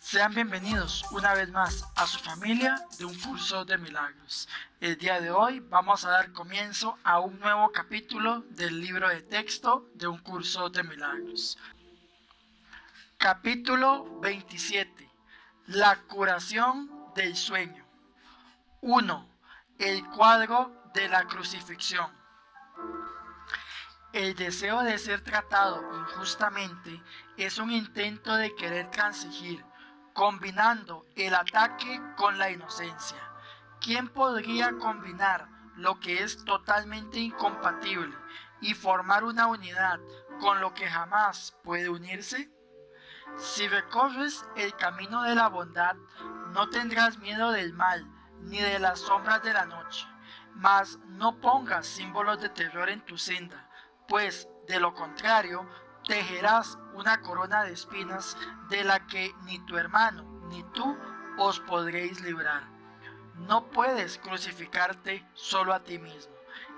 Sean bienvenidos una vez más a su familia de un curso de milagros. El día de hoy vamos a dar comienzo a un nuevo capítulo del libro de texto de un curso de milagros. Capítulo 27. La curación del sueño. 1. El cuadro de la crucifixión. El deseo de ser tratado injustamente es un intento de querer transigir, combinando el ataque con la inocencia. ¿Quién podría combinar lo que es totalmente incompatible y formar una unidad con lo que jamás puede unirse? Si recorres el camino de la bondad, no tendrás miedo del mal ni de las sombras de la noche, mas no pongas símbolos de terror en tu senda, pues de lo contrario tejerás una corona de espinas de la que ni tu hermano ni tú os podréis librar. No puedes crucificarte solo a ti mismo,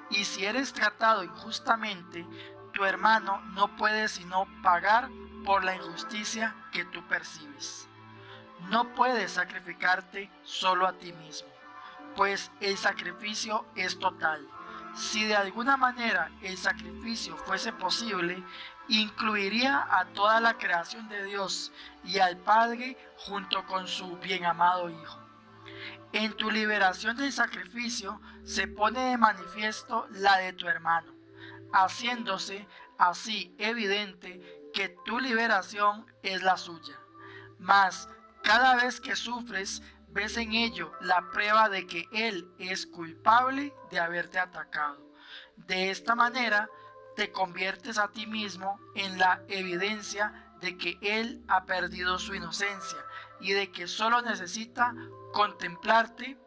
y si eres tratado injustamente, tu hermano no puede sino pagar por la injusticia que tú percibes. No puedes sacrificarte solo a ti mismo, pues el sacrificio es total. Si de alguna manera el sacrificio fuese posible, incluiría a toda la creación de Dios y al Padre junto con su bien amado Hijo. En tu liberación del sacrificio se pone de manifiesto la de tu hermano, haciéndose así evidente que tu liberación es la suya. Mas cada vez que sufres, ves en ello la prueba de que él es culpable de haberte atacado. De esta manera te conviertes a ti mismo en la evidencia de que él ha perdido su inocencia y de que solo necesita contemplarte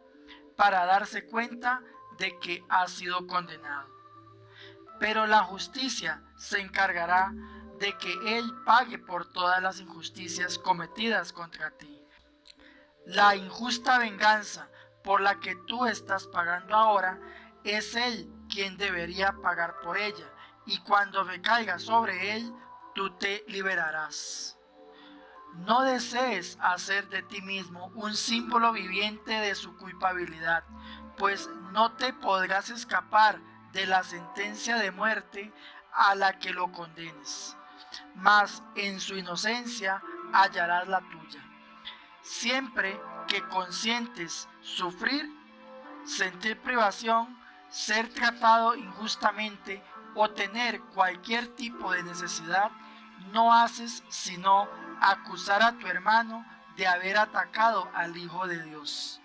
para darse cuenta de que ha sido condenado. Pero la justicia se encargará de que él pague por todas las injusticias cometidas contra ti. La injusta venganza por la que tú estás pagando ahora es él quien debería pagar por ella, y cuando recaiga sobre él, tú te liberarás. No desees hacer de ti mismo un símbolo viviente de su culpabilidad, pues no te podrás escapar de la sentencia de muerte a la que lo condenes, mas en su inocencia hallarás la tuya. Siempre que consientes sufrir, sentir privación, ser tratado injustamente o tener cualquier tipo de necesidad, no haces sino acusar a tu hermano de haber atacado al Hijo de Dios.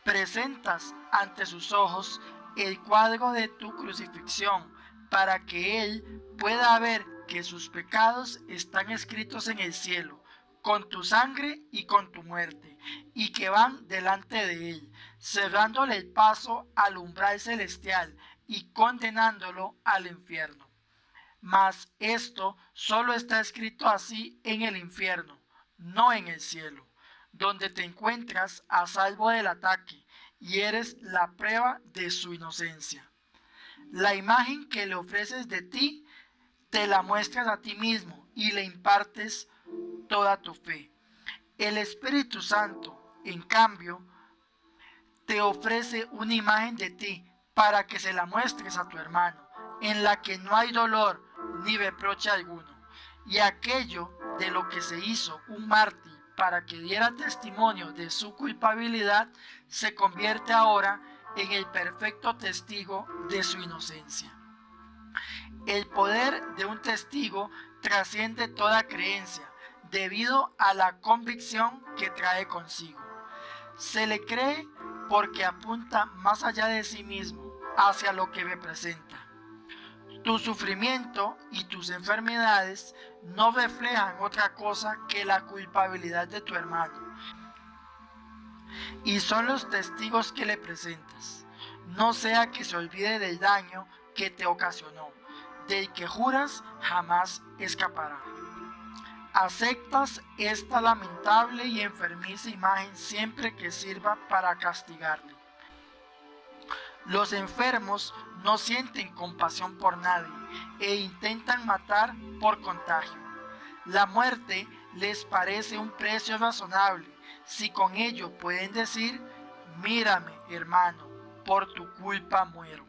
Presentas ante sus ojos el cuadro de tu crucifixión para que él pueda ver que sus pecados están escritos en el cielo, con tu sangre y con tu muerte, y que van delante de él, cerrándole el paso al umbral celestial y condenándolo al infierno. Mas esto solo está escrito así en el infierno, no en el cielo, donde te encuentras a salvo del ataque y eres la prueba de su inocencia. La imagen que le ofreces de ti, te la muestras a ti mismo y le impartes toda tu fe. El Espíritu Santo, en cambio, te ofrece una imagen de ti para que se la muestres a tu hermano, en la que no hay dolor ni reproche alguno, y aquello de lo que se hizo un mártir para que diera testimonio de su culpabilidad, se convierte ahora en el perfecto testigo de su inocencia. El poder de un testigo trasciende toda creencia, debido a la convicción que trae consigo. Se le cree porque apunta más allá de sí mismo, hacia lo que representa. Tu sufrimiento y tus enfermedades no reflejan otra cosa que la culpabilidad de tu hermano, y son los testigos que le presentas. No sea que se olvide del daño que te ocasionó, del que juras jamás escapará. Aceptas esta lamentable y enfermiza imagen siempre que sirva para castigarle. Los enfermos no sienten compasión por nadie e intentan matar por contagio. La muerte les parece un precio razonable si con ello pueden decir: mírame, hermano, por tu culpa muero.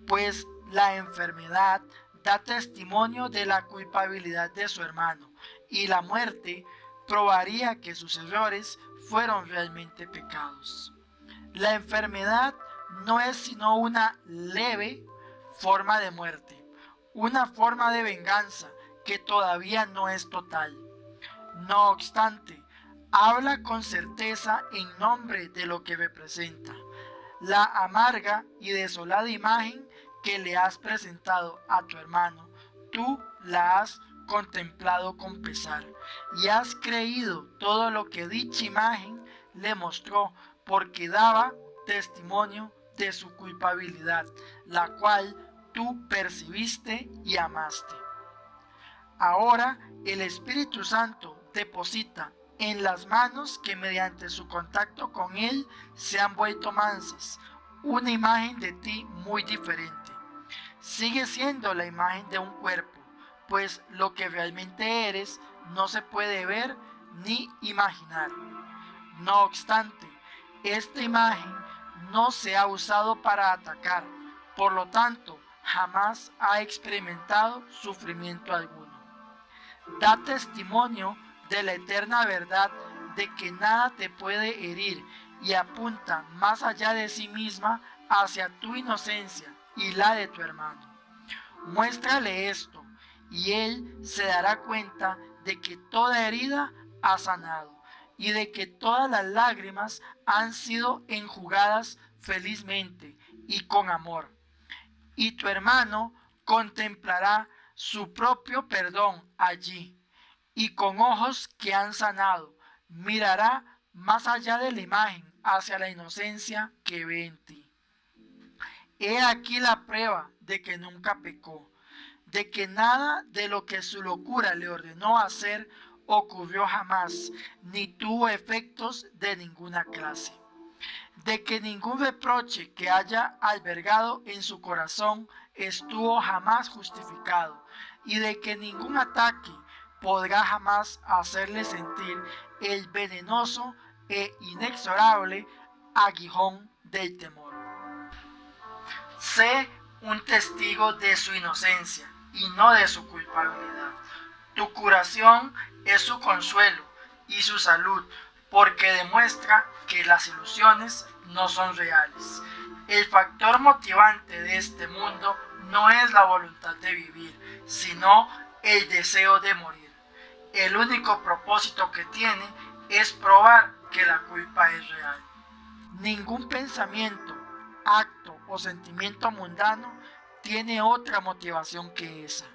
Pues la enfermedad da testimonio de la culpabilidad de su hermano, y la muerte probaría que sus errores fueron realmente pecados. La enfermedad no es sino una leve forma de muerte, una forma de venganza que todavía no es total. No obstante, habla con certeza en nombre de lo que representa. La amarga y desolada imagen que le has presentado a tu hermano, tú la has contemplado con pesar y has creído todo lo que dicha imagen le mostró, porque daba testimonio de su culpabilidad, la cual tú percibiste y amaste. Ahora el Espíritu Santo deposita en las manos que mediante su contacto con Él se han vuelto mansas una imagen de ti muy diferente. Sigue siendo la imagen de un cuerpo, pues lo que realmente eres no se puede ver ni imaginar. No obstante, esta imagen no se ha usado para atacar, por lo tanto, jamás ha experimentado sufrimiento alguno. Da testimonio de la eterna verdad de que nada te puede herir y apunta más allá de sí misma hacia tu inocencia y la de tu hermano. Muéstrale esto y él se dará cuenta de que toda herida ha sanado y de que todas las lágrimas han sido enjugadas felizmente y con amor. Y tu hermano contemplará su propio perdón allí, y con ojos que han sanado, mirará más allá de la imagen hacia la inocencia que ve en ti. He aquí la prueba de que nunca pecó, de que nada de lo que su locura le ordenó hacer ocurrió jamás, ni tuvo efectos de ninguna clase, de que ningún reproche que haya albergado en su corazón estuvo jamás justificado, y de que ningún ataque podrá jamás hacerle sentir el venenoso e inexorable aguijón del temor. Sé un testigo de su inocencia y no de su culpabilidad. Tu curación es su consuelo y su salud, porque demuestra que las ilusiones no son reales. El factor motivante de este mundo no es la voluntad de vivir, sino el deseo de morir. El único propósito que tiene es probar que la culpa es real. Ningún pensamiento, acto o sentimiento mundano tiene otra motivación que esa.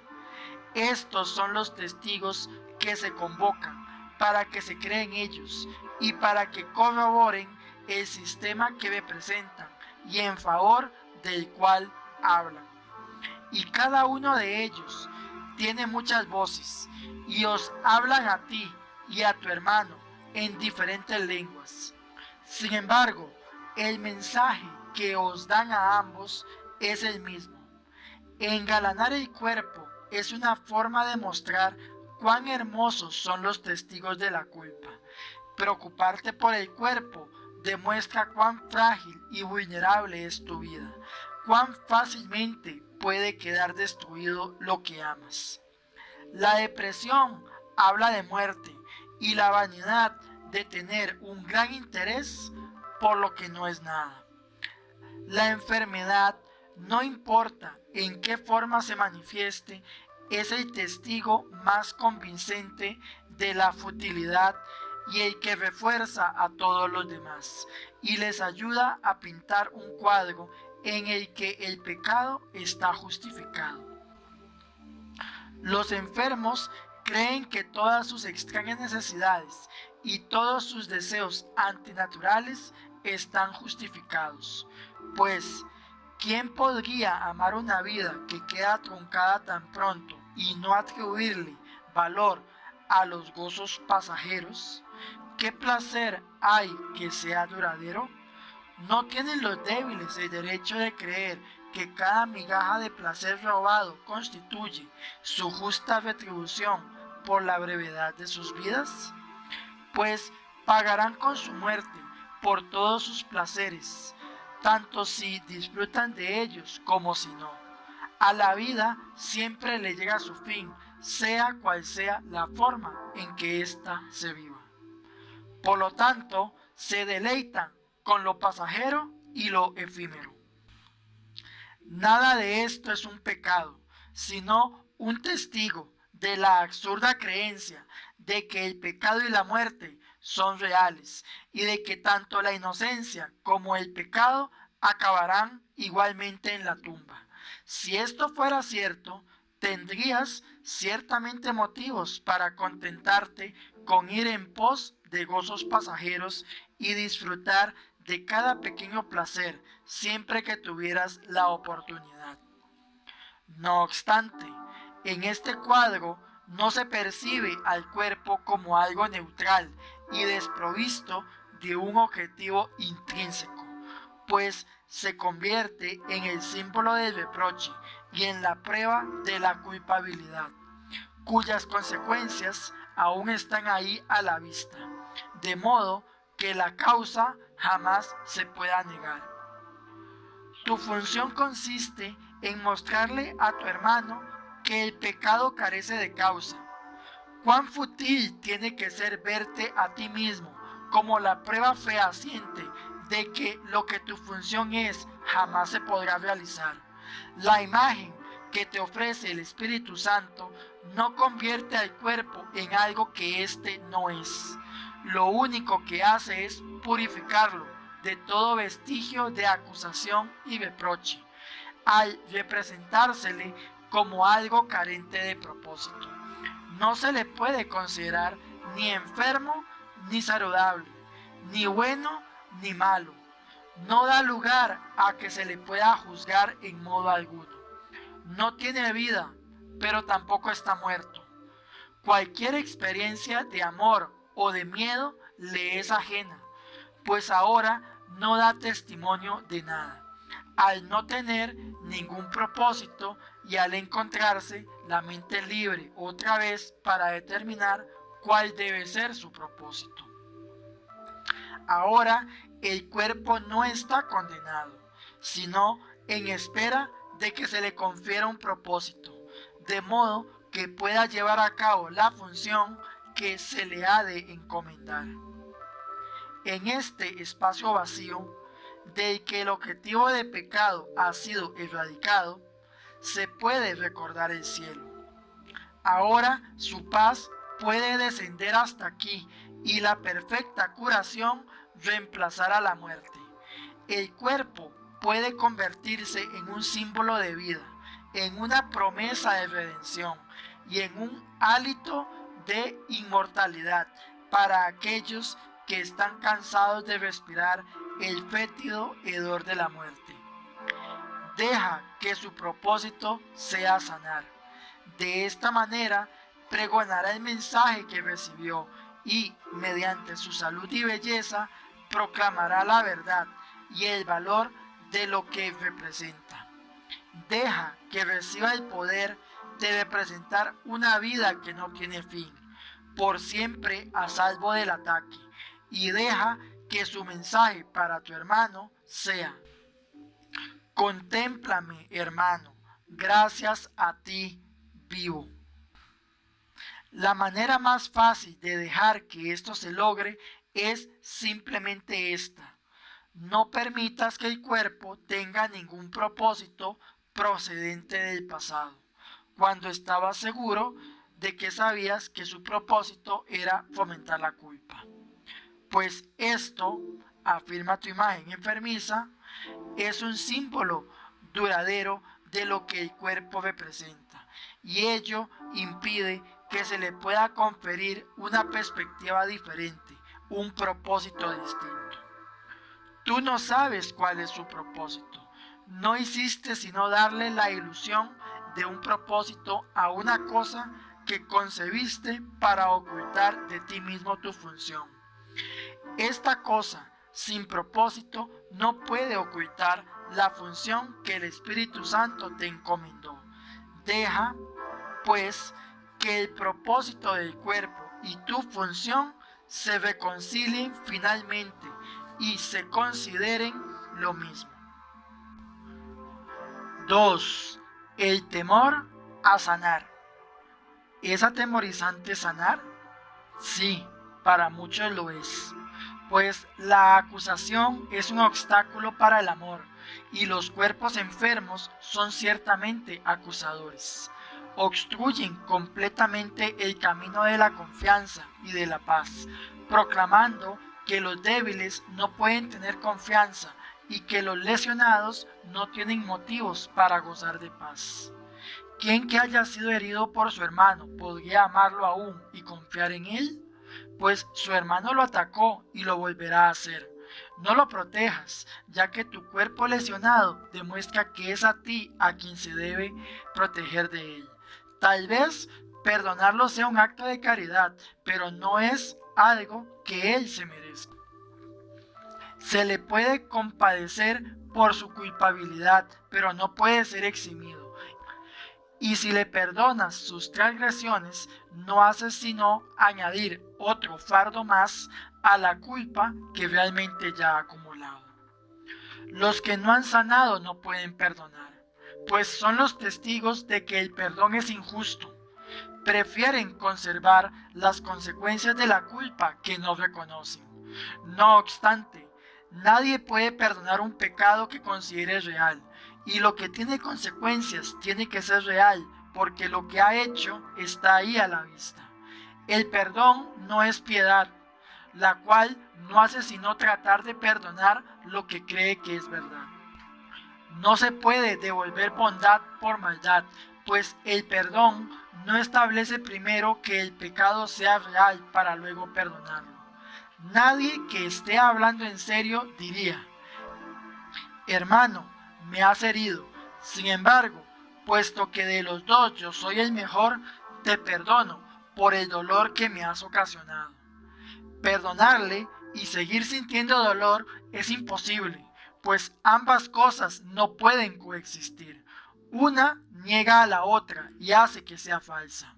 Estos son los testigos que se convocan para que se creen ellos y para que corroboren el sistema que representan y en favor del cual hablan. Y cada uno de ellos tiene muchas voces y os hablan a ti y a tu hermano en diferentes lenguas. Sin embargo, el mensaje que os dan a ambos es el mismo. Engalanar el cuerpo es una forma de mostrar cuán hermosos son los testigos de la culpa. Preocuparte por el cuerpo demuestra cuán frágil y vulnerable es tu vida, cuán fácilmente puede quedar destruido lo que amas. La depresión habla de muerte y la vanidad de tener un gran interés por lo que no es nada. La enfermedad, no importa en qué forma se manifieste, es el testigo más convincente de la futilidad y el que refuerza a todos los demás y les ayuda a pintar un cuadro en el que el pecado está justificado. Los enfermos creen que todas sus extrañas necesidades y todos sus deseos antinaturales están justificados, pues ¿quién podría amar una vida que queda truncada tan pronto y no atribuirle valor a los gozos pasajeros? ¿Qué placer hay que sea duradero? ¿No tienen los débiles el derecho de creer que cada migaja de placer robado constituye su justa retribución por la brevedad de sus vidas? Pues pagarán con su muerte por todos sus placeres, tanto si disfrutan de ellos como si no. A la vida siempre le llega su fin, sea cual sea la forma en que ésta se viva. Por lo tanto, se deleitan con lo pasajero y lo efímero. Nada de esto es un pecado, sino un testigo de la absurda creencia de que el pecado y la muerte son reales y de que tanto la inocencia como el pecado acabarán igualmente en la tumba. Si esto fuera cierto, tendrías ciertamente motivos para contentarte con ir en pos de gozos pasajeros y disfrutar de cada pequeño placer siempre que tuvieras la oportunidad. No obstante, en este cuadro no se percibe al cuerpo como algo neutral y desprovisto de un objetivo intrínseco, pues se convierte en el símbolo del reproche y en la prueba de la culpabilidad, cuyas consecuencias aún están ahí a la vista, de modo que la causa jamás se pueda negar. Tu función consiste en mostrarle a tu hermano que el pecado carece de causa. Cuán fútil tiene que ser verte a ti mismo como la prueba fehaciente de que lo que tu función es jamás se podrá realizar. La imagen que te ofrece el Espíritu Santo no convierte al cuerpo en algo que éste no es. Lo único que hace es purificarlo de todo vestigio de acusación y reproche, al representársele como algo carente de propósito. No se le puede considerar ni enfermo ni saludable, ni bueno ni malo. No da lugar a que se le pueda juzgar en modo alguno. No tiene vida, pero tampoco está muerto. Cualquier experiencia de amor o de miedo le es ajena, pues ahora no da testimonio de nada, al no tener ningún propósito y al encontrarse la mente libre otra vez para determinar cuál debe ser su propósito. Ahora el cuerpo no está condenado, sino en espera de que se le confiera un propósito, de modo que pueda llevar a cabo la función que se le ha de encomendar. En este espacio vacío, del que el objetivo de pecado ha sido erradicado, se puede recordar el cielo. Ahora su paz puede descender hasta aquí y la perfecta curación reemplazar a la muerte. El cuerpo puede convertirse en un símbolo de vida, en una promesa de redención y en un hálito de inmortalidad para aquellos que están cansados de respirar el fétido hedor de la muerte. Deja que su propósito sea sanar. De esta manera pregonará el mensaje que recibió y, mediante su salud y belleza, proclamará la verdad y el valor de lo que representa. Deja que reciba el poder de representar una vida que no tiene fin, por siempre a salvo del ataque, y deja que su mensaje para tu hermano sea: contémplame, hermano, gracias a ti vivo. La manera más fácil de dejar que esto se logre es simplemente esta: no permitas que el cuerpo tenga ningún propósito procedente del pasado, cuando estabas seguro de que sabías que su propósito era fomentar la culpa. Pues esto, afirma tu imagen enfermiza, es un símbolo duradero de lo que el cuerpo representa, y ello impide que se le pueda conferir una perspectiva diferente, un propósito distinto. Tú no sabes cuál es su propósito. No hiciste sino darle la ilusión de un propósito a una cosa que concebiste para ocultar de ti mismo tu función. Esta cosa sin propósito no puede ocultar la función que el Espíritu Santo te encomendó. Deja, pues, que el propósito del cuerpo y tu función se reconcilien finalmente y se consideren lo mismo. 2. El temor a sanar. ¿Es atemorizante sanar? Sí, para muchos lo es, pues la acusación es un obstáculo para el amor y los cuerpos enfermos son ciertamente acusadores. Obstruyen completamente el camino de la confianza y de la paz, proclamando que los débiles no pueden tener confianza y que los lesionados no tienen motivos para gozar de paz. ¿Quién que haya sido herido por su hermano podría amarlo aún y confiar en él? Pues su hermano lo atacó y lo volverá a hacer. No lo protejas, ya que tu cuerpo lesionado demuestra que es a ti a quien se debe proteger de él. Tal vez perdonarlo sea un acto de caridad, pero no es algo que él se merezca. Se le puede compadecer por su culpabilidad, pero no puede ser eximido. Y si le perdonas sus transgresiones, no haces sino añadir otro fardo más a la culpa que realmente ya ha acumulado. Los que no han sanado no pueden perdonar, pues son los testigos de que el perdón es injusto. Prefieren conservar las consecuencias de la culpa que no reconocen. No obstante, nadie puede perdonar un pecado que considere real, y lo que tiene consecuencias tiene que ser real, porque lo que ha hecho está ahí a la vista. El perdón no es piedad, la cual no hace sino tratar de perdonar lo que cree que es verdad. No se puede devolver bondad por maldad, pues el perdón no establece primero que el pecado sea real para luego perdonarlo. Nadie que esté hablando en serio diría: hermano, me has herido. Sin embargo, puesto que de los dos yo soy el mejor, te perdono por el dolor que me has ocasionado. Perdonarle y seguir sintiendo dolor es imposible, pues ambas cosas no pueden coexistir. Una niega a la otra y hace que sea falsa.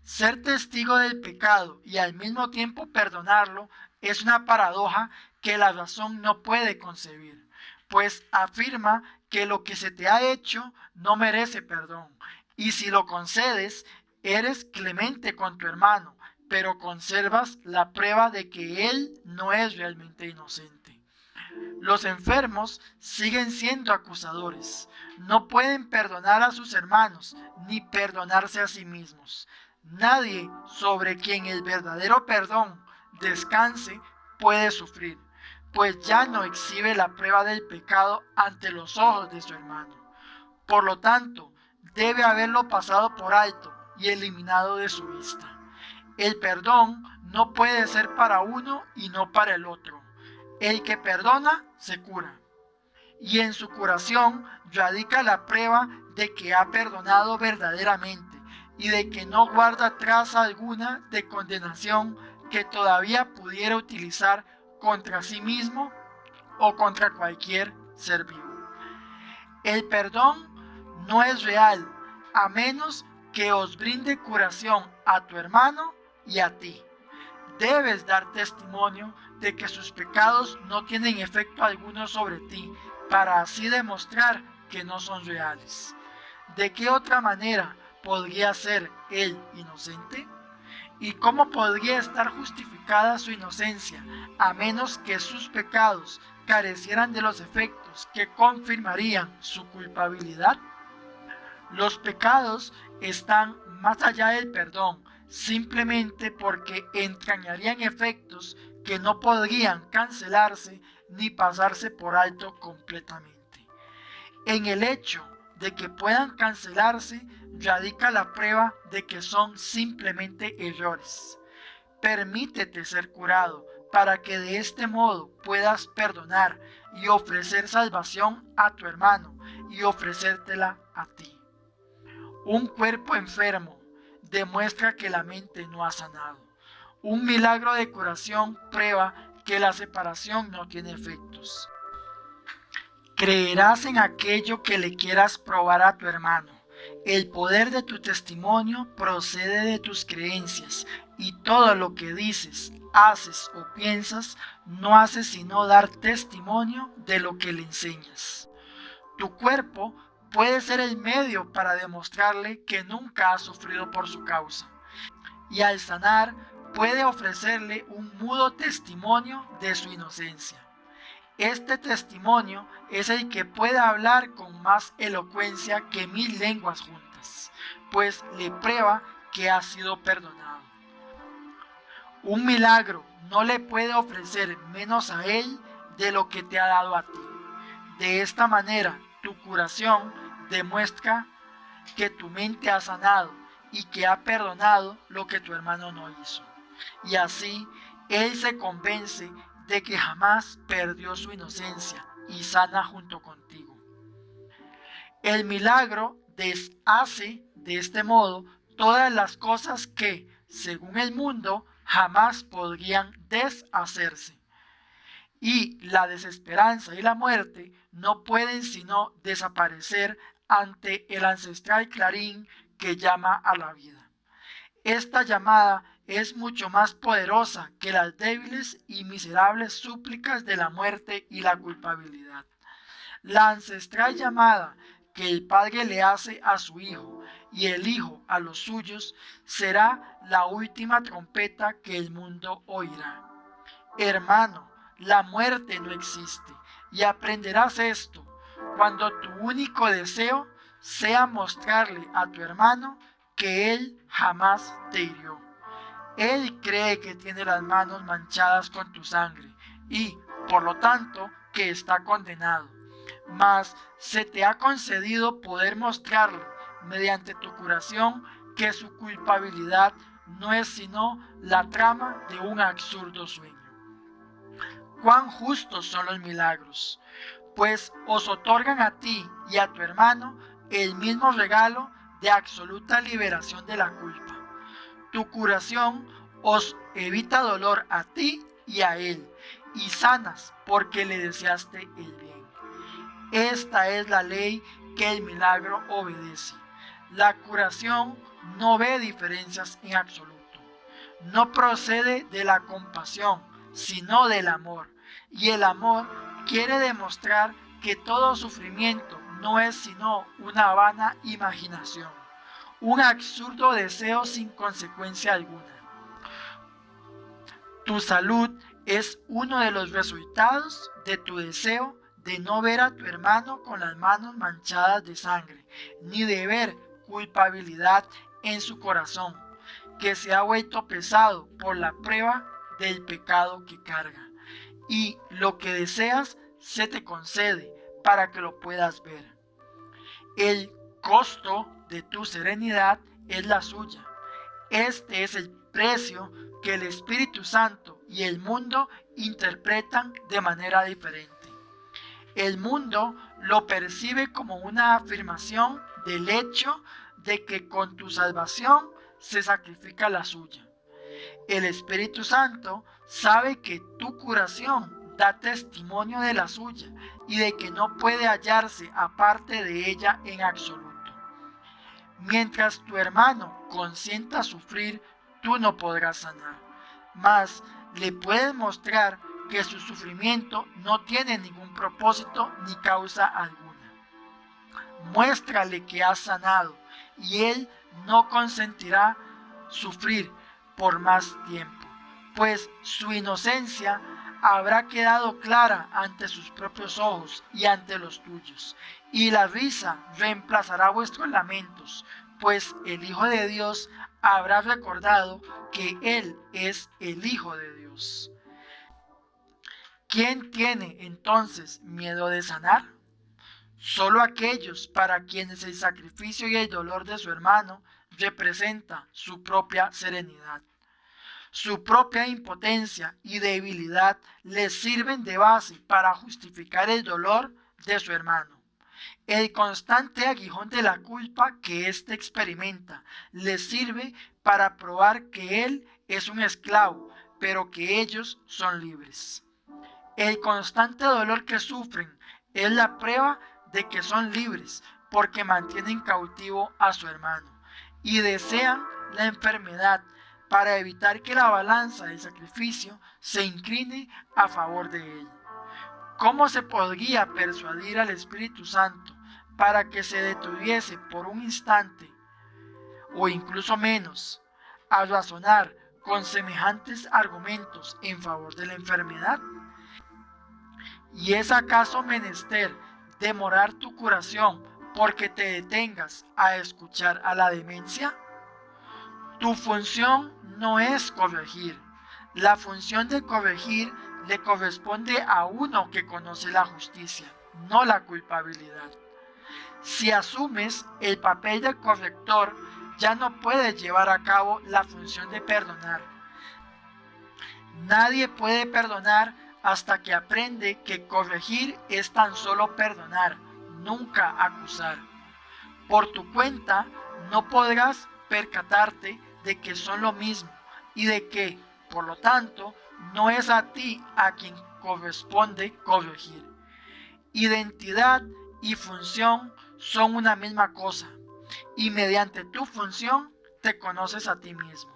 Ser testigo del pecado y al mismo tiempo perdonarlo es una paradoja que la razón no puede concebir, pues afirma que lo que se te ha hecho no merece perdón, y si lo concedes, eres clemente con tu hermano, pero conservas la prueba de que él no es realmente inocente. Los enfermos siguen siendo acusadores, no pueden perdonar a sus hermanos ni perdonarse a sí mismos. Nadie sobre quien el verdadero perdón descanse puede sufrir, pues ya no exhibe la prueba del pecado ante los ojos de su hermano. Por lo tanto, debe haberlo pasado por alto y eliminado de su vista. El perdón no puede ser para uno y no para el otro. El que perdona se cura, y en su curación radica la prueba de que ha perdonado verdaderamente y de que no guarda traza alguna de condenación que todavía pudiera utilizar contra sí mismo o contra cualquier ser vivo. El perdón no es real a menos que os brinde curación a tu hermano y a ti. Debes dar testimonio de que sus pecados no tienen efecto alguno sobre ti, para así demostrar que no son reales. ¿De qué otra manera podría ser él inocente? ¿Y cómo podría estar justificada su inocencia, a menos que sus pecados carecieran de los efectos que confirmarían su culpabilidad? Los pecados están más allá del perdón, simplemente porque entrañarían efectos que no podrían cancelarse ni pasarse por alto completamente. En el hecho de que puedan cancelarse radica la prueba de que son simplemente errores. Permítete ser curado para que de este modo puedas perdonar y ofrecer salvación a tu hermano y ofrecértela a ti. Un cuerpo enfermo demuestra que la mente no ha sanado. Un milagro de curación prueba que la separación no tiene efectos. Creerás en aquello que le quieras probar a tu hermano, El poder de tu testimonio procede de tus creencias, y todo lo que dices, haces o piensas no hace sino dar testimonio de lo que le enseñas. Tu cuerpo puede ser el medio para demostrarle que nunca has sufrido por su causa, y al sanar puede ofrecerle un mudo testimonio de su inocencia. Este testimonio es el que puede hablar con más elocuencia que 1000 lenguas juntas, pues le prueba que ha sido perdonado. Un milagro no le puede ofrecer menos a él de lo que te ha dado a ti. De esta manera, tu curación demuestra que tu mente ha sanado y que ha perdonado lo que tu hermano no hizo. Y así, él se convence de que jamás perdió su inocencia y sana junto contigo. El milagro deshace de este modo todas las cosas que, según el mundo, jamás podrían deshacerse. Y la desesperanza y la muerte no pueden sino desaparecer ante el ancestral clarín que llama a la vida. Esta llamada es mucho más poderosa que las débiles y miserables súplicas de la muerte y la culpabilidad. La ancestral llamada que el Padre le hace a su Hijo y el Hijo a los suyos será la última trompeta que el mundo oirá. Hermano, la muerte no existe, y aprenderás esto cuando tu único deseo sea mostrarle a tu hermano que él jamás te hirió. Él cree que tiene las manos manchadas con tu sangre y, por lo tanto, que está condenado. Mas se te ha concedido poder mostrarle, mediante tu curación, que su culpabilidad no es sino la trama de un absurdo sueño. Cuán justos son los milagros, pues os otorgan a ti y a tu hermano el mismo regalo de absoluta liberación de la culpa. Tu curación os evita dolor a ti y a él, y sanas porque le deseaste el bien. Esta es la ley que el milagro obedece. La curación no ve diferencias en absoluto. No procede de la compasión, sino del amor. Y el amor quiere demostrar que todo sufrimiento no es sino una vana imaginación, un absurdo deseo sin consecuencia alguna. Tu salud es uno de los resultados de tu deseo de no ver a tu hermano con las manos manchadas de sangre, ni de ver culpabilidad en su corazón, que se ha vuelto pesado por la prueba del pecado que carga. Y lo que deseas se te concede para que lo puedas ver. El costo de tu serenidad es la suya. Este es el precio que el Espíritu Santo y el mundo interpretan de manera diferente. El mundo lo percibe como una afirmación del hecho de que con tu salvación se sacrifica la suya. El Espíritu Santo sabe que tu curación da testimonio de la suya y de que no puede hallarse aparte de ella en absoluto. Mientras tu hermano consienta sufrir, tú no podrás sanar, mas le puedes mostrar que su sufrimiento no tiene ningún propósito ni causa alguna. Muéstrale que has sanado y él no consentirá sufrir por más tiempo, pues su inocencia habrá quedado clara ante sus propios ojos y ante los tuyos, y la risa reemplazará vuestros lamentos, pues el Hijo de Dios habrá recordado que Él es el Hijo de Dios. ¿Quién tiene entonces miedo de sanar? Solo aquellos para quienes el sacrificio y el dolor de su hermano representa su propia serenidad. Su propia impotencia y debilidad les sirven de base para justificar el dolor de su hermano. El constante aguijón de la culpa que éste experimenta les sirve para probar que él es un esclavo, pero que ellos son libres. El constante dolor que sufren es la prueba de que son libres, porque mantienen cautivo a su hermano y desean la enfermedad para evitar que la balanza del sacrificio se incline a favor de él. ¿Cómo se podría persuadir al Espíritu Santo para que se detuviese por un instante o incluso menos a razonar con semejantes argumentos en favor de la enfermedad? ¿Y es acaso menester demorar tu curación porque te detengas a escuchar a la demencia? Tu función no es corregir. La función de corregir le corresponde a uno que conoce la justicia, no la culpabilidad. Si asumes el papel de corrector, ya no puedes llevar a cabo la función de perdonar. Nadie puede perdonar hasta que aprende que corregir es tan solo perdonar, nunca acusar. Por tu cuenta no podrás percatarte de que son lo mismo y de que, por lo tanto, no es a ti a quien corresponde corregir. Identidad y función son una misma cosa, y mediante tu función te conoces a ti mismo.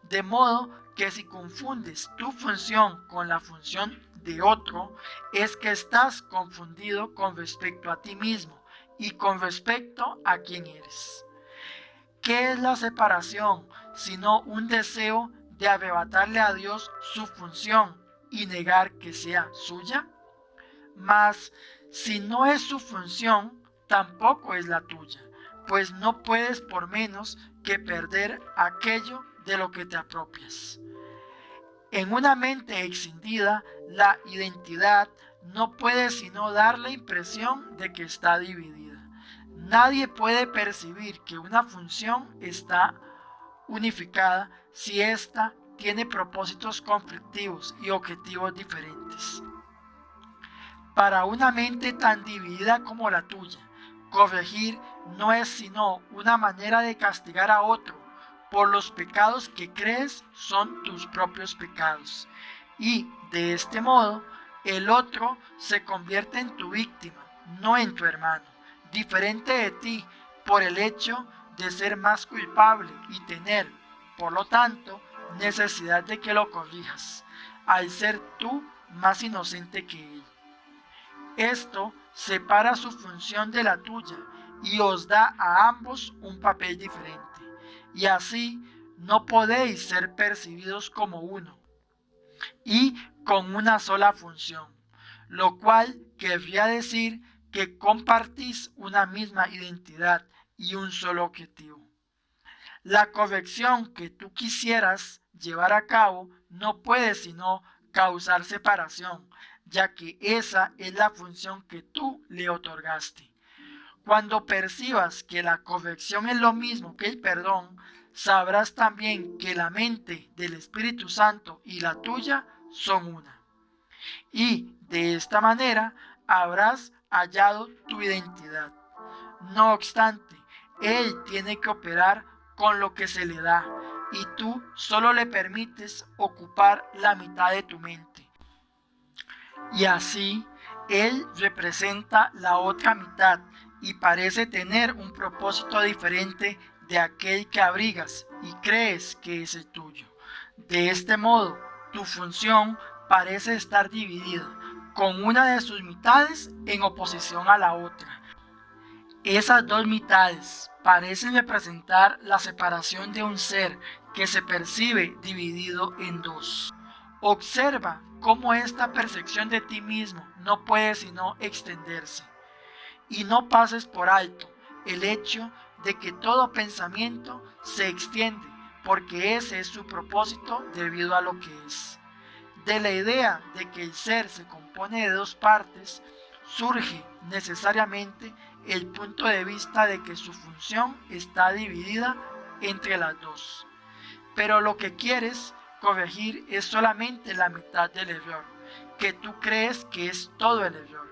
De modo que si confundes tu función con la función de otro, es que estás confundido con respecto a ti mismo y con respecto a quién eres. ¿Qué es la separación sino un deseo de arrebatarle a Dios su función y negar que sea suya? Mas si no es su función, tampoco es la tuya, pues no puedes por menos que perder aquello de lo que te apropias. En una mente escindida, la identidad no puede sino dar la impresión de que está dividida. Nadie puede percibir que una función está unificada si ésta tiene propósitos conflictivos y objetivos diferentes. Para una mente tan dividida como la tuya, corregir no es sino una manera de castigar a otro por los pecados que crees son tus propios pecados. Y de este modo, el otro se convierte en tu víctima, no en tu hermano, diferente de ti por el hecho de ser más culpable y tener, por lo tanto, necesidad de que lo corrijas, al ser tú más inocente que él. Esto separa su función de la tuya y os da a ambos un papel diferente, y así no podéis ser percibidos como uno y con una sola función, lo cual querría decir que compartís una misma identidad y un solo objetivo. La corrección que tú quisieras llevar a cabo no puede sino causar separación, ya que esa es la función que tú le otorgaste. Cuando percibas que la corrección es lo mismo que el perdón, sabrás también que la mente del Espíritu Santo y la tuya son una. Y de esta manera habrás hallado tu identidad. No obstante, Él tiene que operar con lo que se le da, y tú solo le permites ocupar la mitad de tu mente. Y así, Él representa la otra mitad y parece tener un propósito diferente de aquel que abrigas y crees que es el tuyo. De este modo, tu función parece estar dividida, con una de sus mitades en oposición a la otra. Esas dos mitades parecen representar la separación de un ser que se percibe dividido en dos. Observa cómo esta percepción de ti mismo no puede sino extenderse. Y no pases por alto el hecho de que todo pensamiento se extiende, porque ese es su propósito debido a lo que es. De la idea de que el ser se compone de dos partes, surge necesariamente el punto de vista de que su función está dividida entre las dos. Pero lo que quieres corregir es solamente la mitad del error, que tú crees que es todo el error.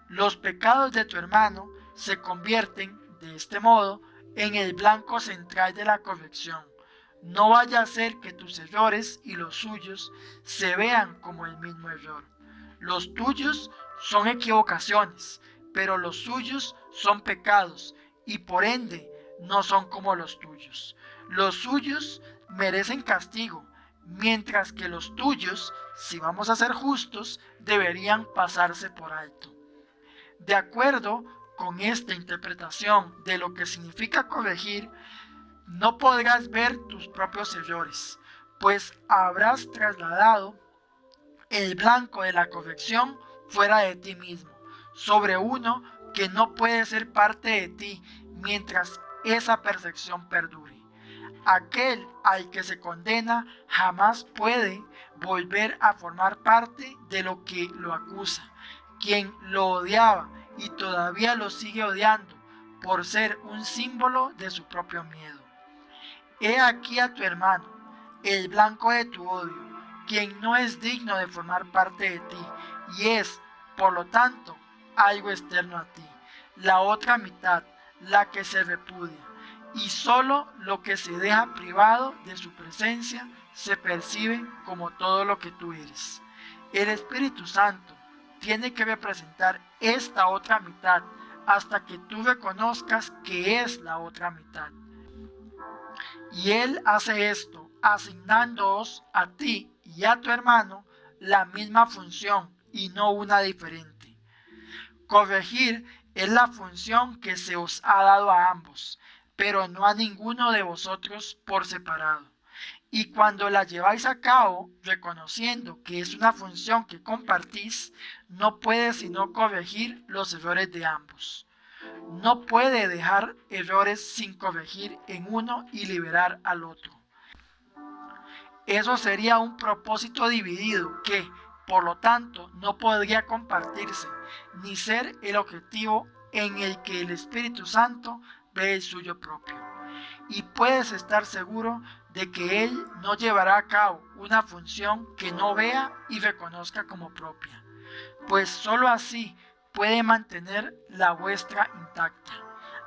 Los pecados de tu hermano se convierten, de este modo, en el blanco central de la corrección. No vaya a ser que tus errores y los suyos se vean como el mismo error. Los tuyos son equivocaciones, pero los suyos son pecados y por ende no son como los tuyos. Los suyos merecen castigo, mientras que los tuyos, si vamos a ser justos, deberían pasarse por alto. De acuerdo con esta interpretación de lo que significa corregir, no podrás ver tus propios errores, pues habrás trasladado el blanco de la corrección fuera de ti mismo, sobre uno que no puede ser parte de ti mientras esa perfección perdure. Aquel al que se condena jamás puede volver a formar parte de lo que lo acusa. Quien lo odiaba y todavía lo sigue odiando por ser un símbolo de su propio miedo. He aquí a tu hermano, el blanco de tu odio, quien no es digno de formar parte de ti y es, por lo tanto, algo externo a ti. La otra mitad, la que se repudia, y solo lo que se deja privado de su presencia se percibe como todo lo que tú eres. El Espíritu Santo tiene que representar esta otra mitad hasta que tú reconozcas que es la otra mitad. Y Él hace esto asignándoos a ti y a tu hermano la misma función y no una diferente. Corregir es la función que se os ha dado a ambos, pero no a ninguno de vosotros por separado. Y cuando la lleváis a cabo, reconociendo que es una función que compartís, no puede sino corregir los errores de ambos. No puede dejar errores sin corregir en uno y liberar al otro. Eso sería un propósito dividido que, por lo tanto, no podría compartirse, ni ser el objetivo en el que el Espíritu Santo ve el suyo propio. Y puedes estar seguro de que Él no llevará a cabo una función que no vea y reconozca como propia, pues sólo así puede mantener la vuestra intacta,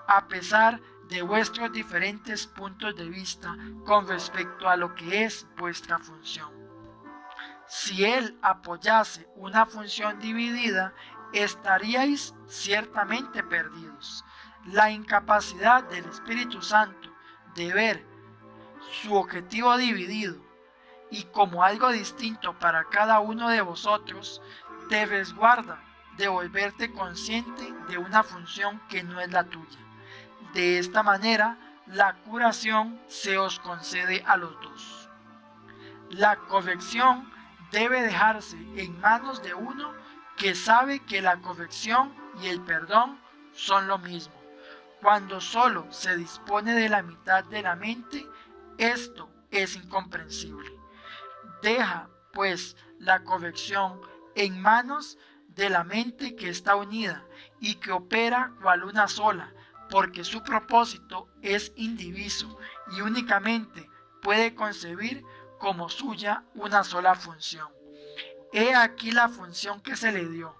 a pesar de vuestros diferentes puntos de vista con respecto a lo que es vuestra función. Si Él apoyase una función dividida, estaríais ciertamente perdidos. La incapacidad del Espíritu Santo de ver su objetivo dividido y como algo distinto para cada uno de vosotros, te resguarda de volverte consciente de una función que no es la tuya. De esta manera, la curación se os concede a los dos. La corrección debe dejarse en manos de uno que sabe que la corrección y el perdón son lo mismo. Cuando solo se dispone de la mitad de la mente, esto es incomprensible. Deja, pues, la corrección en manos de la mente que está unida y que opera cual una sola, porque su propósito es indiviso y únicamente puede concebir como suya una sola función. He aquí la función que se le dio,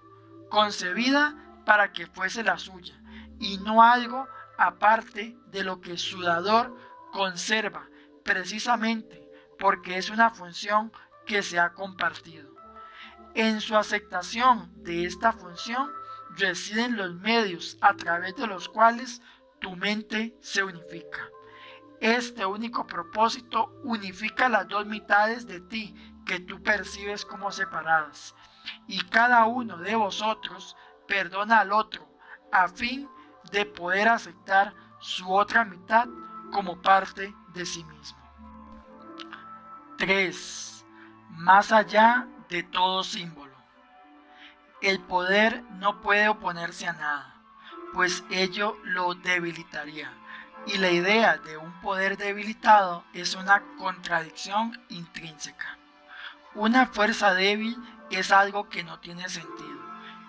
concebida para que fuese la suya, y no algo aparte de lo que su dador conserva, precisamente porque es una función que se ha compartido. En su aceptación de esta función residen los medios a través de los cuales tu mente se unifica. Este único propósito unifica las dos mitades de ti que tú percibes como separadas, y cada uno de vosotros perdona al otro a fin de poder aceptar su otra mitad como parte de sí mismo. 3. Más allá de todo símbolo. El poder no puede oponerse a nada, pues ello lo debilitaría. Y la idea de un poder debilitado es una contradicción intrínseca. Una fuerza débil es algo que no tiene sentido.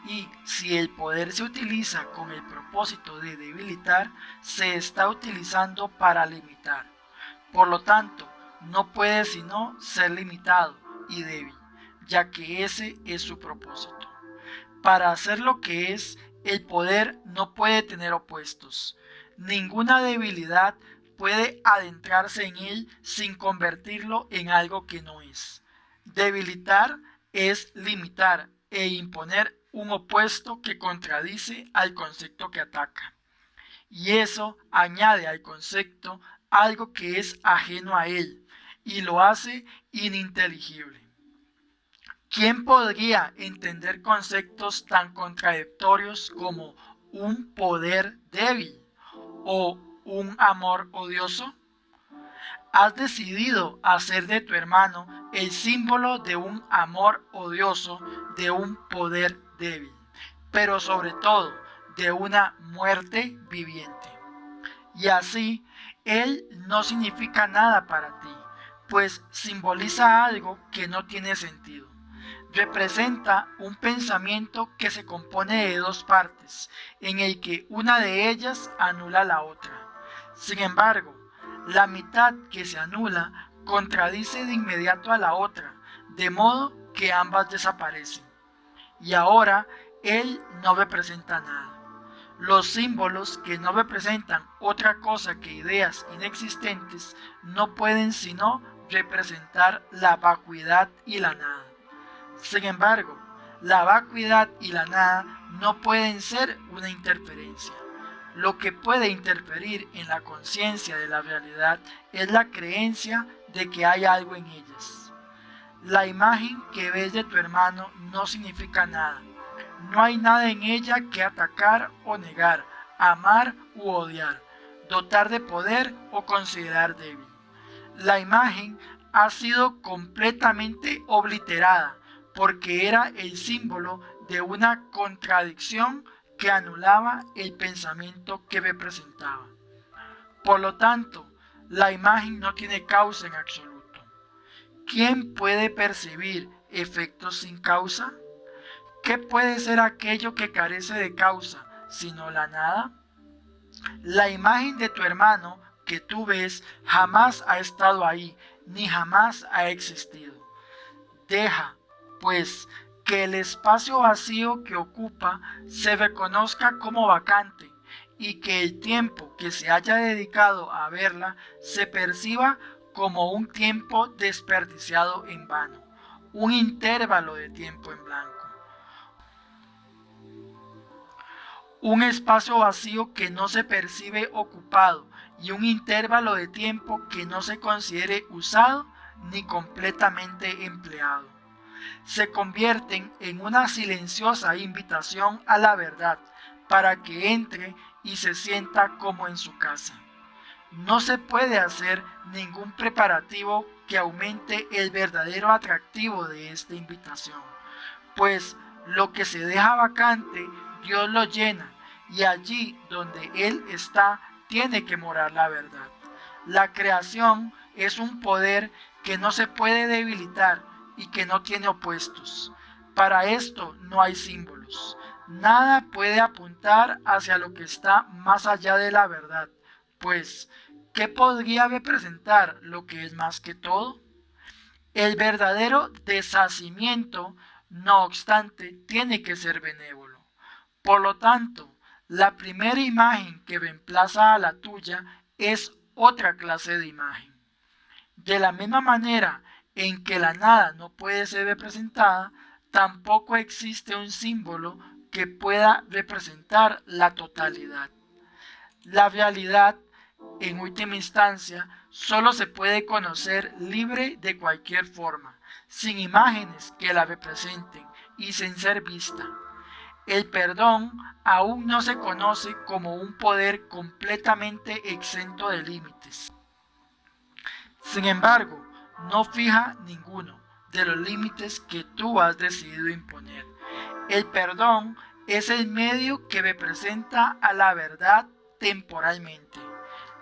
Y si el poder se utiliza con el propósito de debilitar, se está utilizando para limitar. Por lo tanto, no puede sino ser limitado y débil, ya que ese es su propósito. Para hacer lo que es, el poder no puede tener opuestos. Ninguna debilidad puede adentrarse en él sin convertirlo en algo que no es. Debilitar es limitar e imponer un opuesto que contradice al concepto que ataca. Y eso añade al concepto algo que es ajeno a él y lo hace ininteligible. ¿Quién podría entender conceptos tan contradictorios como un poder débil o un amor odioso? Has decidido hacer de tu hermano el símbolo de un amor odioso, de un poder débil, pero sobre todo de una muerte viviente. Y así, él no significa nada para ti, pues simboliza algo que no tiene sentido. Representa un pensamiento que se compone de dos partes, en el que una de ellas anula la otra. Sin embargo, la mitad que se anula contradice de inmediato a la otra, de modo que ambas desaparecen. Y ahora él no representa nada. Los símbolos que no representan otra cosa que ideas inexistentes no pueden sino representar la vacuidad y la nada. Sin embargo, la vacuidad y la nada no pueden ser una interferencia. Lo que puede interferir en la conciencia de la realidad es la creencia de que hay algo en ellas. La imagen que ves de tu hermano no significa nada. No hay nada en ella que atacar o negar, amar u odiar, dotar de poder o considerar débil. La imagen ha sido completamente obliterada porque era el símbolo de una contradicción que anulaba el pensamiento que representaba. Por lo tanto, la imagen no tiene causa en absoluto. ¿Quién puede percibir efectos sin causa? ¿Qué puede ser aquello que carece de causa, sino la nada? La imagen de tu hermano que tú ves jamás ha estado ahí, ni jamás ha existido. Deja, pues, que el espacio vacío que ocupa se reconozca como vacante y que el tiempo que se haya dedicado a verla se perciba como un tiempo desperdiciado en vano, un intervalo de tiempo en blanco. Un espacio vacío que no se percibe ocupado y un intervalo de tiempo que no se considere usado ni completamente empleado. Se convierten en una silenciosa invitación a la verdad para que entre y se sienta como en su casa. No se puede hacer ningún preparativo que aumente el verdadero atractivo de esta invitación, pues lo que se deja vacante, Dios lo llena, y allí donde Él está, tiene que morar la verdad. La creación es un poder que no se puede debilitar y que no tiene opuestos. Para esto no hay símbolos. Nada puede apuntar hacia lo que está más allá de la verdad, pues, ¿qué podría representar lo que es más que todo? El verdadero deshacimiento, no obstante, tiene que ser benévolo. Por lo tanto, la primera imagen que reemplaza a la tuya es otra clase de imagen. De la misma manera en que la nada no puede ser representada, tampoco existe un símbolo que pueda representar la totalidad. La realidad, en última instancia, solo se puede conocer libre de cualquier forma, sin imágenes que la representen y sin ser vista. El perdón aún no se conoce como un poder completamente exento de límites. Sin embargo, no fija ninguno de los límites que tú has decidido imponer. El perdón es el medio que representa a la verdad temporalmente.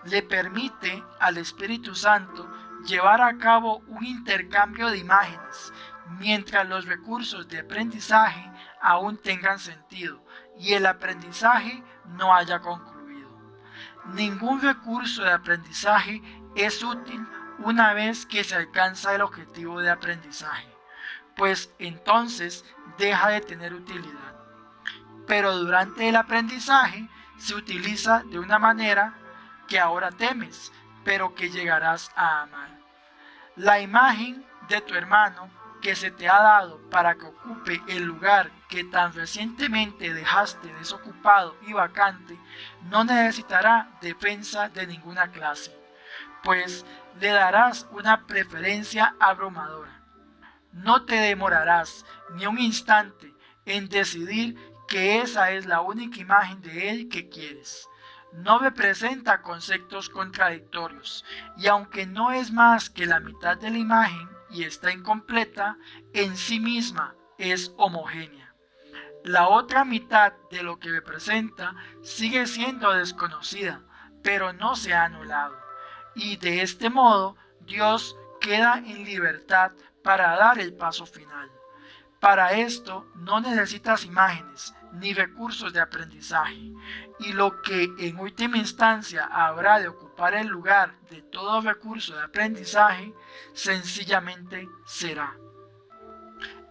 Le permite al Espíritu Santo llevar a cabo un intercambio de imágenes mientras los recursos de aprendizaje aún tengan sentido y el aprendizaje no haya concluido. Ningún recurso de aprendizaje es útil una vez que se alcanza el objetivo de aprendizaje, pues entonces deja de tener utilidad. Pero durante el aprendizaje se utiliza de una manera que ahora temes, pero que llegarás a amar. La imagen de tu hermano que se te ha dado para que ocupe el lugar que tan recientemente dejaste desocupado y vacante, no necesitará defensa de ninguna clase, pues le darás una preferencia abrumadora. No te demorarás ni un instante en decidir que esa es la única imagen de él que quieres. No representa conceptos contradictorios, y aunque no es más que la mitad de la imagen y está incompleta, en sí misma es homogénea. La otra mitad de lo que representa sigue siendo desconocida, pero no se ha anulado, y de este modo Dios queda en libertad para dar el paso final. Para esto no necesitas imágenes ni recursos de aprendizaje, y lo que en última instancia habrá de ocupar el lugar de todo recurso de aprendizaje, sencillamente será.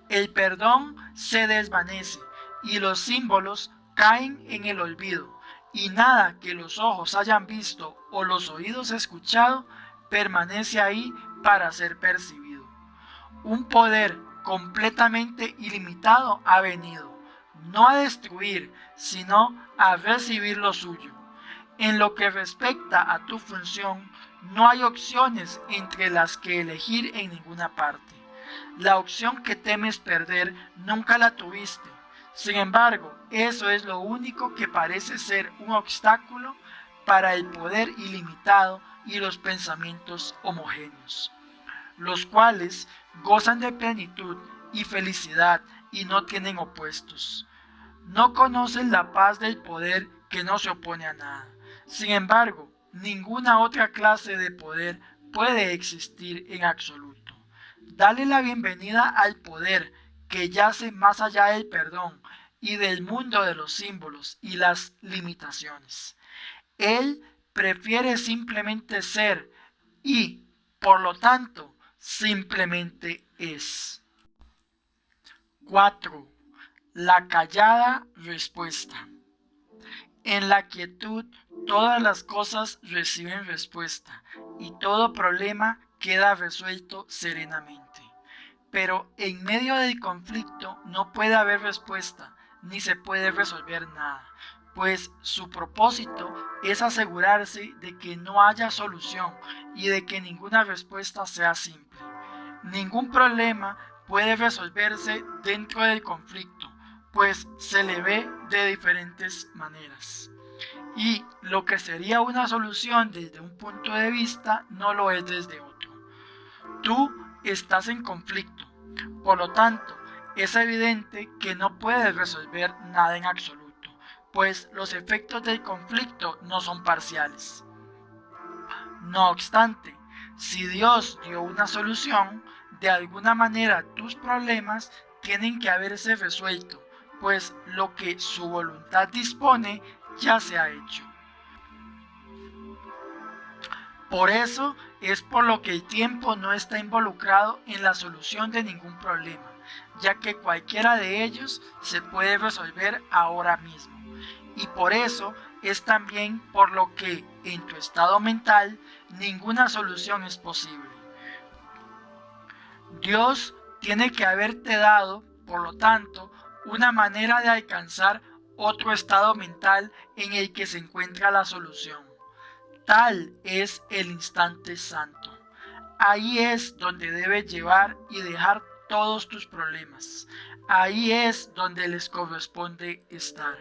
El perdón se desvanece y los símbolos caen en el olvido, y nada que los ojos hayan visto o los oídos escuchado permanece ahí para ser percibido. Un poder completamente ilimitado ha venido, no a destruir, sino a recibir lo suyo. En lo que respecta a tu función, no hay opciones entre las que elegir en ninguna parte. La opción que temes perder nunca la tuviste. Sin embargo, eso es lo único que parece ser un obstáculo para el poder ilimitado y los pensamientos homogéneos, los cuales gozan de plenitud y felicidad y no tienen opuestos. No conocen la paz del poder que no se opone a nada. Sin embargo, ninguna otra clase de poder puede existir en absoluto. Dale la bienvenida al poder que yace más allá del perdón y del mundo de los símbolos y las limitaciones. Él prefiere simplemente ser y, por lo tanto, simplemente es. 4. La callada respuesta. En la quietud todas las cosas reciben respuesta y todo problema queda resuelto serenamente. Pero en medio del conflicto no puede haber respuesta ni se puede resolver nada, pues su propósito es asegurarse de que no haya solución y de que ninguna respuesta sea simple. Ningún problema puede resolverse dentro del conflicto, pues se le ve de diferentes maneras. Y lo que sería una solución desde un punto de vista no lo es desde otro. Tú estás en conflicto, por lo tanto, es evidente que no puedes resolver nada en absoluto, pues los efectos del conflicto no son parciales. No obstante, si Dios dio una solución, de alguna manera tus problemas tienen que haberse resuelto, pues lo que su voluntad dispone ya se ha hecho. Por eso es por lo que el tiempo no está involucrado en la solución de ningún problema, ya que cualquiera de ellos se puede resolver ahora mismo. Y por eso es también por lo que en tu estado mental ninguna solución es posible. Dios tiene que haberte dado, por lo tanto, una manera de alcanzar otro estado mental en el que se encuentra la solución. Tal es el instante santo. Ahí es donde debes llevar y dejar todos tus problemas. Ahí es donde les corresponde estar,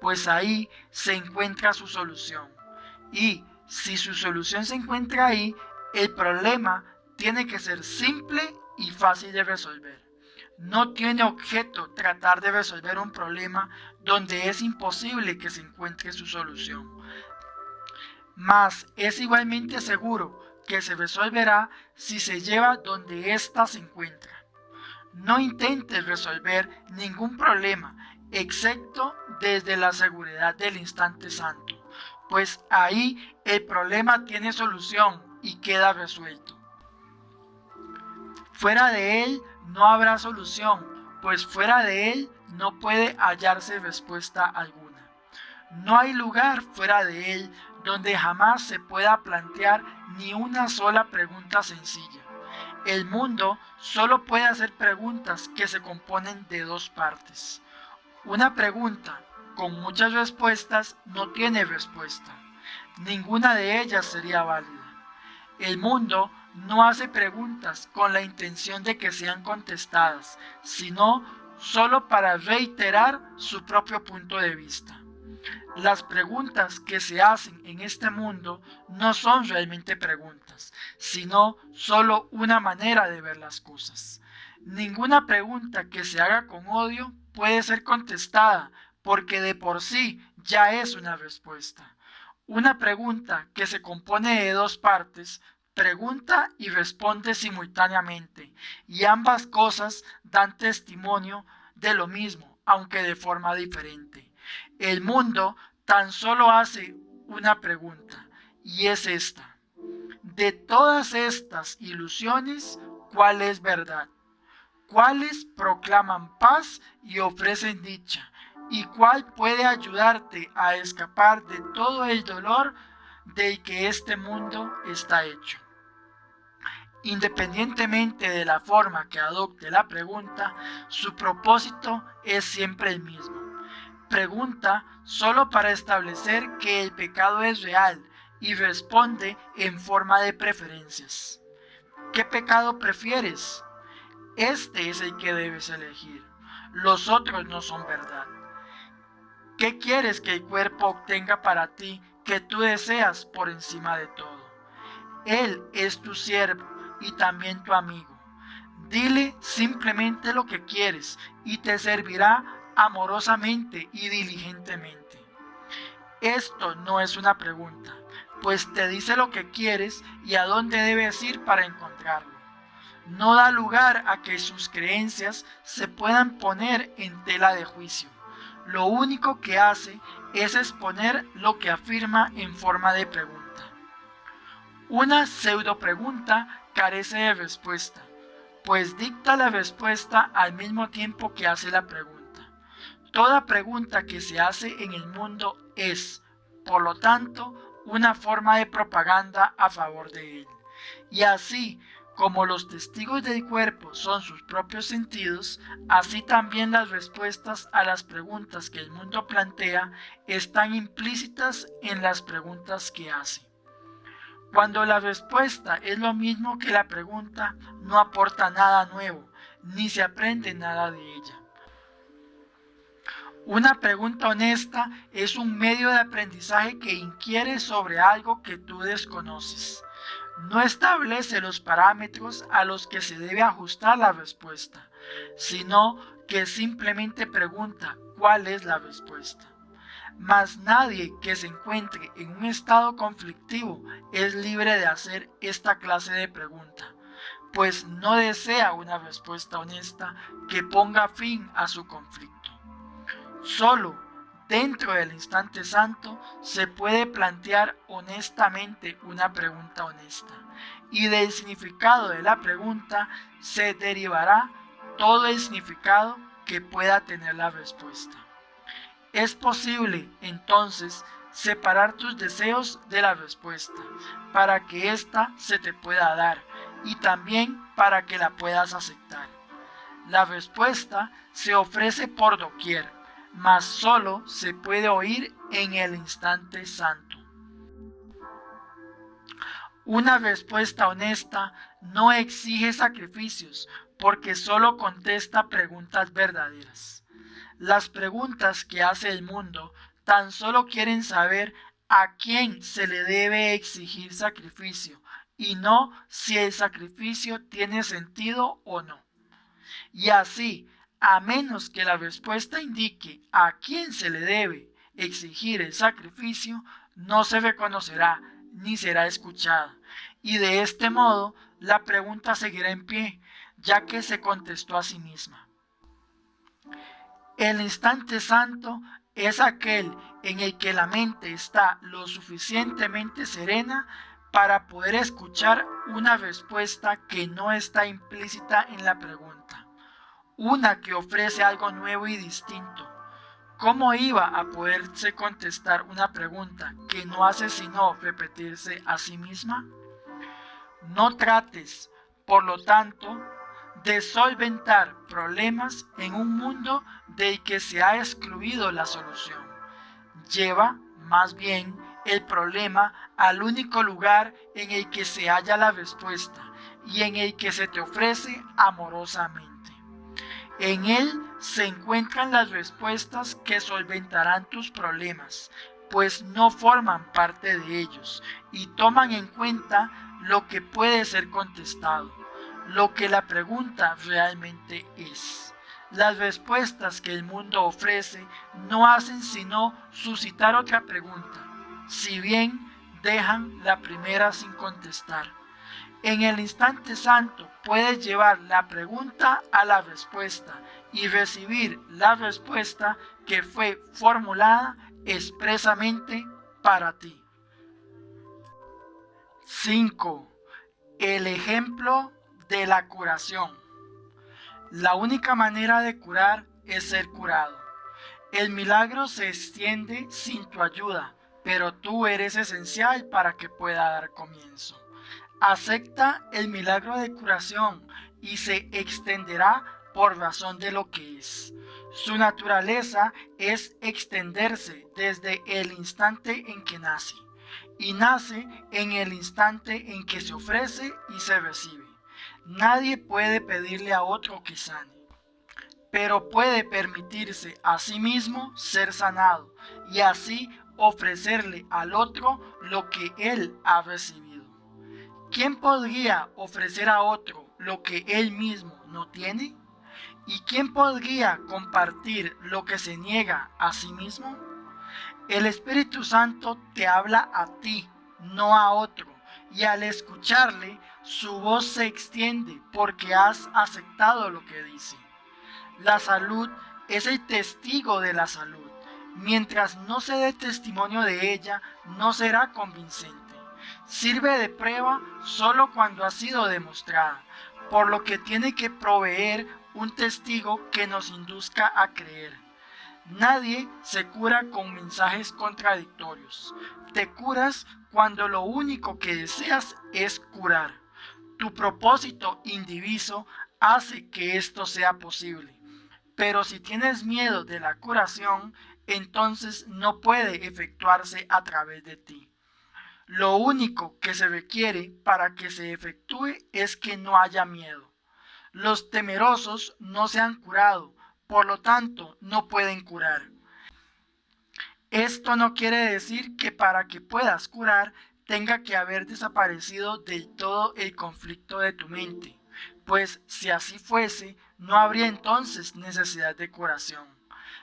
pues ahí se encuentra su solución. Y si su solución se encuentra ahí, el problema tiene que ser simple y fácil de resolver. No tiene objeto tratar de resolver un problema donde es imposible que se encuentre su solución. Mas es igualmente seguro que se resolverá si se lleva donde ésta se encuentra. No intentes resolver ningún problema, excepto desde la seguridad del instante santo, pues ahí el problema tiene solución y queda resuelto. Fuera de él no habrá solución, pues fuera de él no puede hallarse respuesta alguna. No hay lugar fuera de él donde jamás se pueda plantear ni una sola pregunta sencilla. El mundo solo puede hacer preguntas que se componen de dos partes. Una pregunta con muchas respuestas no tiene respuesta. Ninguna de ellas sería válida. El mundo no hace preguntas con la intención de que sean contestadas, sino solo para reiterar su propio punto de vista. Las preguntas que se hacen en este mundo no son realmente preguntas, sino solo una manera de ver las cosas. Ninguna pregunta que se haga con odio puede ser contestada porque de por sí ya es una respuesta. Una pregunta que se compone de dos partes pregunta y responde simultáneamente, y ambas cosas dan testimonio de lo mismo, aunque de forma diferente. El mundo tan solo hace una pregunta, y es esta: de todas estas ilusiones, ¿cuál es verdad? ¿Cuáles proclaman paz y ofrecen dicha? ¿Y cuál puede ayudarte a escapar de todo el dolor del que este mundo está hecho? Independientemente de la forma que adopte la pregunta, su propósito es siempre el mismo. Pregunta solo para establecer que el pecado es real y responde en forma de preferencias. ¿Qué pecado prefieres? Este es el que debes elegir. Los otros no son verdad. ¿Qué quieres que el cuerpo obtenga para ti que tú deseas por encima de todo? Él es tu siervo y también tu amigo. Dile simplemente lo que quieres y te servirá amorosamente y diligentemente. Esto no es una pregunta, pues te dice lo que quieres y a dónde debes ir para encontrarlo. No da lugar a que sus creencias se puedan poner en tela de juicio. Lo único que hace es exponer lo que afirma en forma de pregunta. Una pseudo pregunta carece de respuesta, pues dicta la respuesta al mismo tiempo que hace la pregunta. Toda pregunta que se hace en el mundo es, por lo tanto, una forma de propaganda a favor de él. Y así como los testigos del cuerpo son sus propios sentidos, así también las respuestas a las preguntas que el mundo plantea están implícitas en las preguntas que hace. Cuando la respuesta es lo mismo que la pregunta, no aporta nada nuevo, ni se aprende nada de ella. Una pregunta honesta es un medio de aprendizaje que inquiere sobre algo que tú desconoces. No establece los parámetros a los que se debe ajustar la respuesta, sino que simplemente pregunta cuál es la respuesta. Mas nadie que se encuentre en un estado conflictivo es libre de hacer esta clase de pregunta, pues no desea una respuesta honesta que ponga fin a su conflicto. Solo dentro del instante santo se puede plantear honestamente una pregunta honesta, y del significado de la pregunta se derivará todo el significado que pueda tener la respuesta. Es posible, entonces, separar tus deseos de la respuesta, para que ésta se te pueda dar, y también para que la puedas aceptar. La respuesta se ofrece por doquier, mas solo se puede oír en el instante santo. Una respuesta honesta no exige sacrificios, porque solo contesta preguntas verdaderas. Las preguntas que hace el mundo tan solo quieren saber a quién se le debe exigir sacrificio, y no si el sacrificio tiene sentido o no. Y así, a menos que la respuesta indique a quién se le debe exigir el sacrificio, no se reconocerá ni será escuchada. Y de este modo, la pregunta seguirá en pie, ya que se contestó a sí misma. El instante santo es aquel en el que la mente está lo suficientemente serena para poder escuchar una respuesta que no está implícita en la pregunta, una que ofrece algo nuevo y distinto. ¿Cómo iba a poderse contestar una pregunta que no hace sino repetirse a sí misma? No trates, por lo tanto, de solventar problemas en un mundo del que se ha excluido la solución. Lleva, más bien, el problema al único lugar en el que se halla la respuesta y en el que se te ofrece amorosamente. En él se encuentran las respuestas que solventarán tus problemas, pues no forman parte de ellos y toman en cuenta lo que puede ser contestado, lo que la pregunta realmente es. Las respuestas que el mundo ofrece no hacen sino suscitar otra pregunta, si bien dejan la primera sin contestar. En el instante santo puedes llevar la pregunta a la respuesta y recibir la respuesta que fue formulada expresamente para ti. 5. El ejemplo de la curación. La única manera de curar es ser curado. El milagro se extiende sin tu ayuda, pero tú eres esencial para que pueda dar comienzo. Acepta el milagro de curación y se extenderá por razón de lo que es. Su naturaleza es extenderse desde el instante en que nace, y nace en el instante en que se ofrece y se recibe. Nadie puede pedirle a otro que sane, pero puede permitirse a sí mismo ser sanado y así ofrecerle al otro lo que él ha recibido. ¿Quién podría ofrecer a otro lo que él mismo no tiene? ¿Y quién podría compartir lo que se niega a sí mismo? El Espíritu Santo te habla a ti, no a otro, y al escucharle, su voz se extiende porque has aceptado lo que dice. La salud es el testigo de la salud. Mientras no se dé testimonio de ella, no será convincente. Sirve de prueba solo cuando ha sido demostrada, por lo que tiene que proveer un testigo que nos induzca a creer. Nadie se cura con mensajes contradictorios. Te curas cuando lo único que deseas es curar. Tu propósito indiviso hace que esto sea posible. Pero si tienes miedo de la curación, entonces no puede efectuarse a través de ti. Lo único que se requiere para que se efectúe es que no haya miedo. Los temerosos no se han curado, por lo tanto no pueden curar. Esto no quiere decir que para que puedas curar tenga que haber desaparecido del todo el conflicto de tu mente, pues si así fuese, no habría entonces necesidad de curación.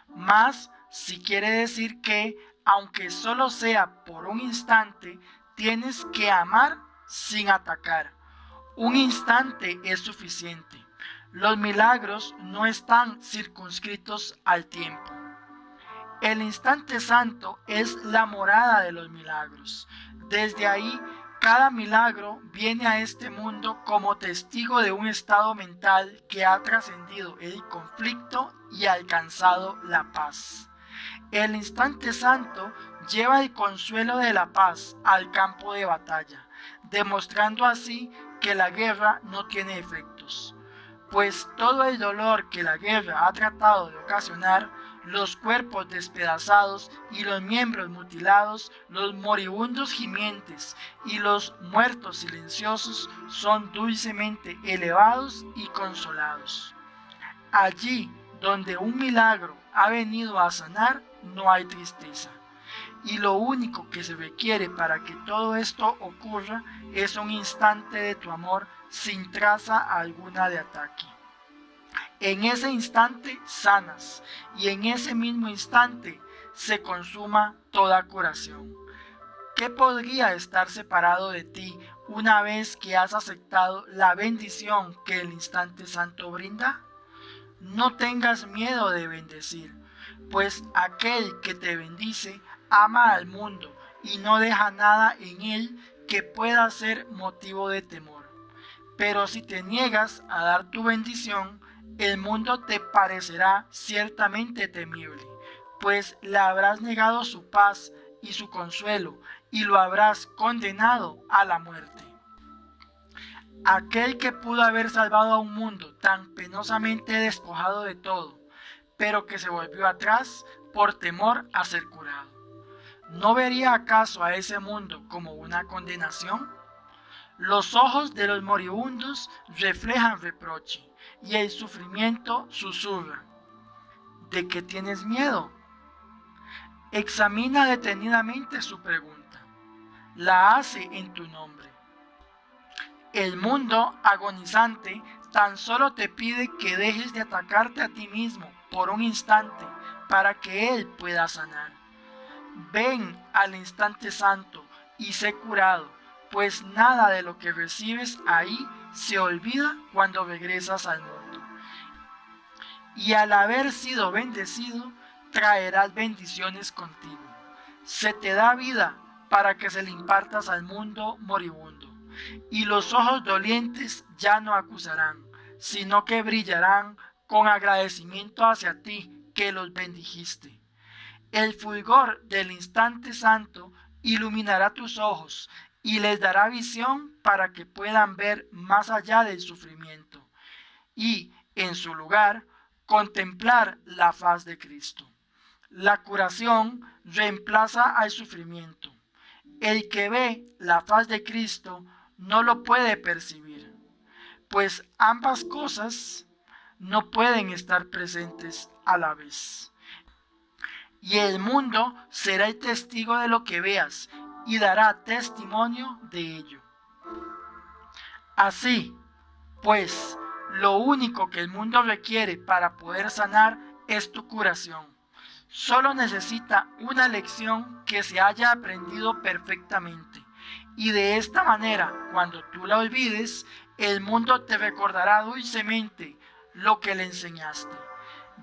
Mas si quiere decir que, aunque solo sea por un instante, tienes que amar sin atacar. Un instante es suficiente. Los milagros no están circunscritos al tiempo. El instante santo es la morada de los milagros. Desde ahí, cada milagro viene a este mundo como testigo de un estado mental que ha trascendido el conflicto y alcanzado la paz. El instante santo lleva el consuelo de la paz al campo de batalla, demostrando así que la guerra no tiene efectos, pues todo el dolor que la guerra ha tratado de ocasionar, los cuerpos despedazados y los miembros mutilados, los moribundos gimientes y los muertos silenciosos son dulcemente elevados y consolados. Allí donde un milagro ha venido a sanar, no hay tristeza. Y lo único que se requiere para que todo esto ocurra es un instante de tu amor sin traza alguna de ataque. En ese instante sanas y en ese mismo instante se consuma toda curación. ¿Qué podría estar separado de ti una vez que has aceptado la bendición que el instante santo brinda? No tengas miedo de bendecir, pues aquel que te bendice ama al mundo y no deja nada en él que pueda ser motivo de temor. Pero si te niegas a dar tu bendición, el mundo te parecerá ciertamente temible, pues le habrás negado su paz y su consuelo y lo habrás condenado a la muerte. aquel que pudo haber salvado a un mundo tan penosamente despojado de todo, pero que se volvió atrás por temor a ser curado. ¿No vería acaso a ese mundo como una condenación? Los ojos de los moribundos reflejan reproche y el sufrimiento susurra. ¿De qué tienes miedo? Examina detenidamente su pregunta. La hace en tu nombre. El mundo agonizante tan solo te pide que dejes de atacarte a ti mismo por un instante para que Él pueda sanar. Ven al instante santo y sé curado, pues nada de lo que recibes ahí se olvida cuando regresas al mundo. Y al haber sido bendecido, traerás bendiciones contigo. Se te da vida para que se le impartas al mundo moribundo, y los ojos dolientes ya no acusarán, sino que brillarán con agradecimiento hacia ti que los bendijiste. El fulgor del instante santo iluminará tus ojos y les dará visión para que puedan ver más allá del sufrimiento y, en su lugar, contemplar la faz de Cristo. La curación reemplaza al sufrimiento. El que ve la faz de Cristo no lo puede percibir, pues ambas cosas no pueden estar presentes a la vez. Y el mundo será el testigo de lo que veas y dará testimonio de ello. Así, pues, lo único que el mundo requiere para poder sanar es tu curación. Solo necesita una lección que se haya aprendido perfectamente. Y de esta manera, cuando tú la olvides, el mundo te recordará dulcemente lo que le enseñaste.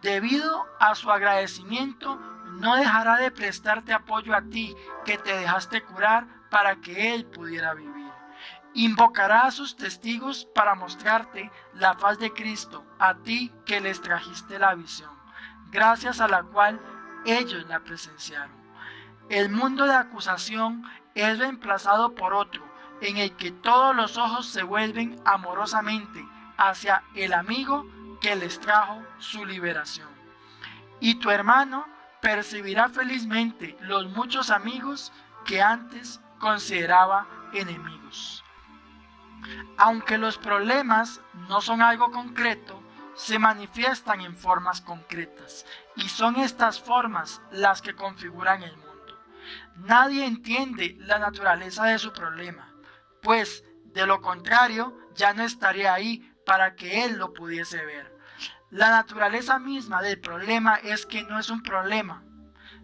Debido a su agradecimiento, no dejará de prestarte apoyo a ti que te dejaste curar para que Él pudiera vivir. Invocará a sus testigos para mostrarte la faz de Cristo, a ti que les trajiste la visión, gracias a la cual ellos la presenciaron. El mundo de acusación es reemplazado por otro, en el que todos los ojos se vuelven amorosamente hacia el amigo que les trajo su liberación. Y tu hermano percibirá felizmente los muchos amigos que antes consideraba enemigos. Aunque los problemas no son algo concreto, se manifiestan en formas concretas, y son estas formas las que configuran el mundo. Nadie entiende la naturaleza de su problema, pues de lo contrario ya no estaría ahí para que él lo pudiese ver. La naturaleza misma del problema es que no es un problema.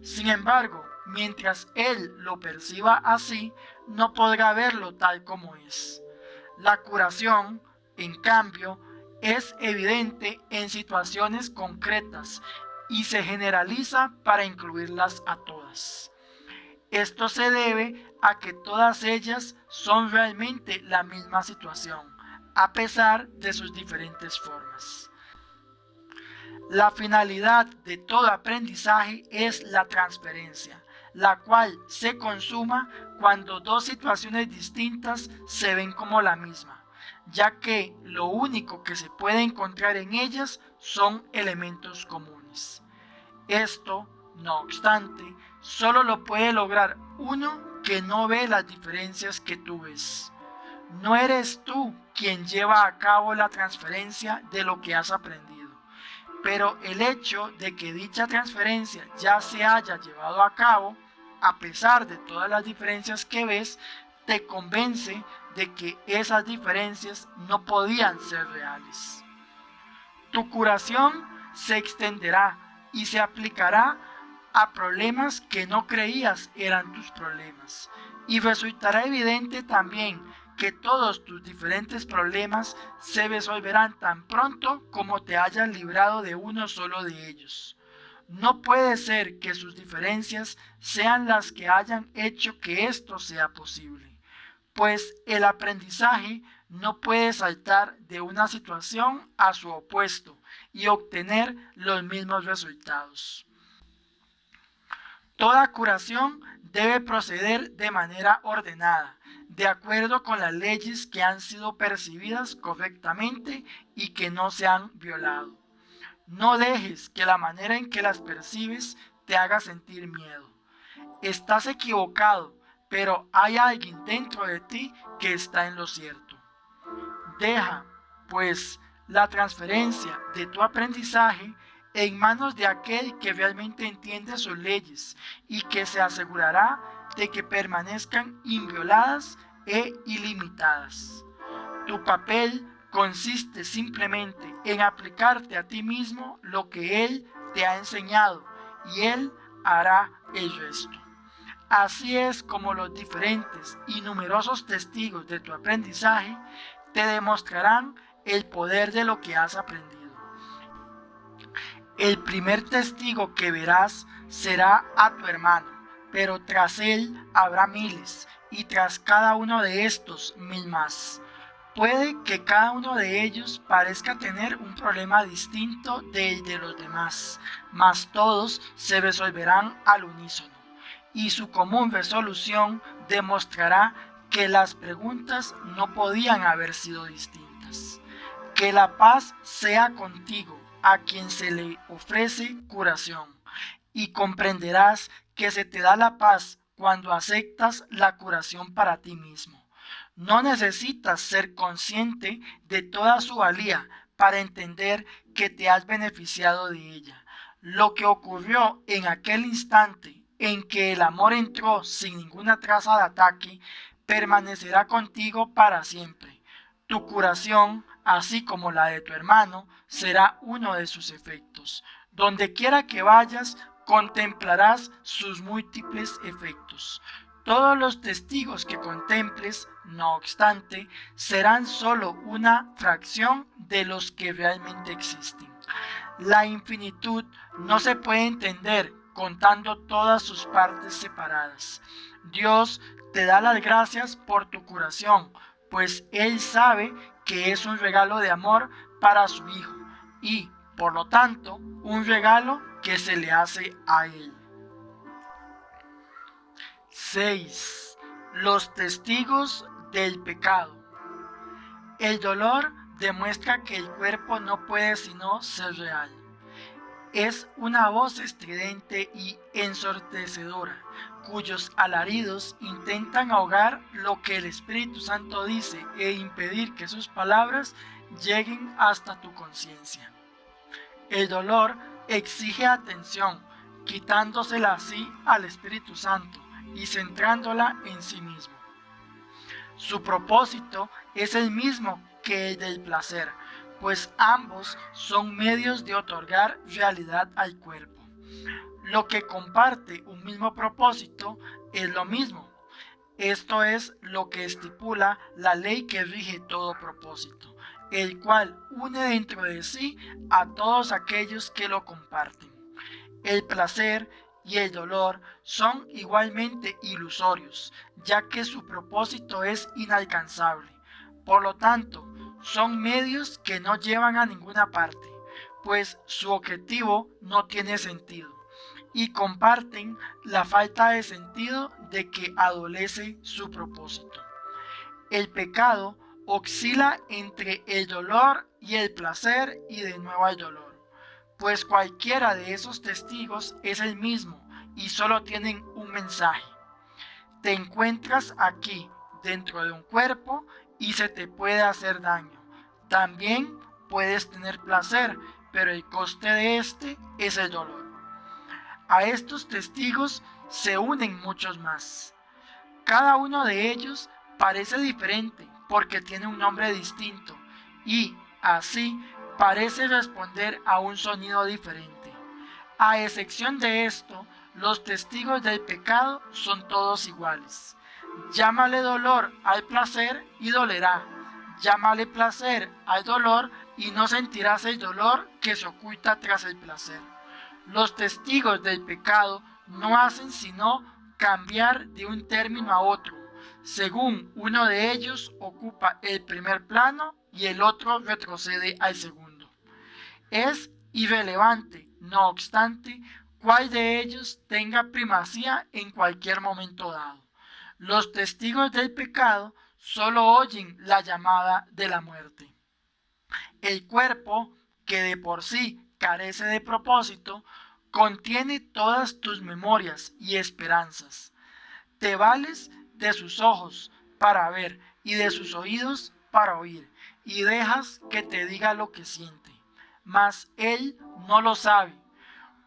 Sin embargo, mientras él lo perciba así, no podrá verlo tal como es. La curación, en cambio, es evidente en situaciones concretas y se generaliza para incluirlas a todas. Esto se debe a que todas ellas son realmente la misma situación, a pesar de sus diferentes formas. La finalidad de todo aprendizaje es la transferencia, la cual se consuma cuando dos situaciones distintas se ven como la misma, ya que lo único que se puede encontrar en ellas son elementos comunes. Esto, no obstante, solo lo puede lograr uno que no ve las diferencias que tú ves. No eres tú quien lleva a cabo la transferencia de lo que has aprendido, pero el hecho de que dicha transferencia ya se haya llevado a cabo, a pesar de todas las diferencias que ves, te convence de que esas diferencias no podían ser reales. Tu curación se extenderá y se aplicará a problemas que no creías eran tus problemas. Y resultará evidente también que todos tus diferentes problemas se resolverán tan pronto como te hayas librado de uno solo de ellos. No puede ser que sus diferencias sean las que hayan hecho que esto sea posible, pues el aprendizaje no puede saltar de una situación a su opuesto y obtener los mismos resultados. Toda curación debe proceder de manera ordenada, de acuerdo con las leyes que han sido percibidas correctamente y que no se han violado. No dejes que la manera en que las percibes te haga sentir miedo. Estás equivocado, pero hay alguien dentro de ti que está en lo cierto. Deja, pues, la transferencia de tu aprendizaje en manos de aquel que realmente entiende sus leyes y que se asegurará de que permanezcan invioladas e ilimitadas. Tu papel consiste simplemente en aplicarte a ti mismo lo que Él te ha enseñado y Él hará el resto. Así es como los diferentes y numerosos testigos de tu aprendizaje te demostrarán el poder de lo que has aprendido. El primer testigo que verás será a tu hermano, pero tras él habrá miles, y tras cada uno de estos 1000 más. Puede que cada uno de ellos parezca tener un problema distinto del de los demás, mas todos se resolverán al unísono, y su común resolución demostrará que las preguntas no podían haber sido distintas. Que la paz sea contigo, a quien se le ofrece curación, y comprenderás que se te da la paz cuando aceptas la curación para ti mismo. No necesitas ser consciente de toda su valía para entender que te has beneficiado de ella. Lo que ocurrió en aquel instante en que el amor entró sin ninguna traza de ataque, permanecerá contigo para siempre. Tu curación, así como la de tu hermano, será uno de sus efectos. Donde quiera que vayas, contemplarás sus múltiples efectos. Todos los testigos que contemples, no obstante, serán sólo una fracción de los que realmente existen. La infinitud no se puede entender contando todas sus partes separadas. Dios te da las gracias por tu curación, pues Él sabe que es un regalo de amor para su Hijo y, por lo tanto, un regalo que se le hace a Él. 6. Los testigos del pecado. El dolor demuestra que el cuerpo no puede sino ser real. Es una voz estridente y ensordecedora, cuyos alaridos intentan ahogar lo que el Espíritu Santo dice e impedir que sus palabras lleguen hasta tu conciencia. El dolor exige atención, quitándosela así al Espíritu Santo y centrándola en sí mismo. Su propósito es el mismo que el del placer, pues ambos son medios de otorgar realidad al cuerpo. Lo que comparte un mismo propósito es lo mismo. Esto es lo que estipula la ley que rige todo propósito, el cual une dentro de sí a todos aquellos que lo comparten. El placer y el dolor son igualmente ilusorios, ya que su propósito es inalcanzable. Por lo tanto, son medios que no llevan a ninguna parte, pues su objetivo no tiene sentido, y comparten la falta de sentido de que adolece su propósito. El pecado oscila entre el dolor y el placer y de nuevo el dolor, pues cualquiera de esos testigos es el mismo y solo tienen un mensaje. Te encuentras aquí, dentro de un cuerpo, y se te puede hacer daño. También puedes tener placer, pero el coste de este es el dolor. A estos testigos se unen muchos más. Cada uno de ellos parece diferente porque tiene un nombre distinto y, así, parece responder a un sonido diferente. A excepción de esto, los testigos del pecado son todos iguales. Llámale dolor al placer y dolerá. Llámale placer al dolor y no sentirás el dolor que se oculta tras el placer. Los testigos del pecado no hacen sino cambiar de un término a otro, según uno de ellos ocupa el primer plano y el otro retrocede al segundo. Es irrelevante, no obstante, cuál de ellos tenga primacía en cualquier momento dado. Los testigos del pecado solo oyen la llamada de la muerte. El cuerpo, que de por sí carece de propósito, contiene todas tus memorias y esperanzas. Te vales de sus ojos para ver y de sus oídos para oír, y dejas que te diga lo que siente. Mas él no lo sabe.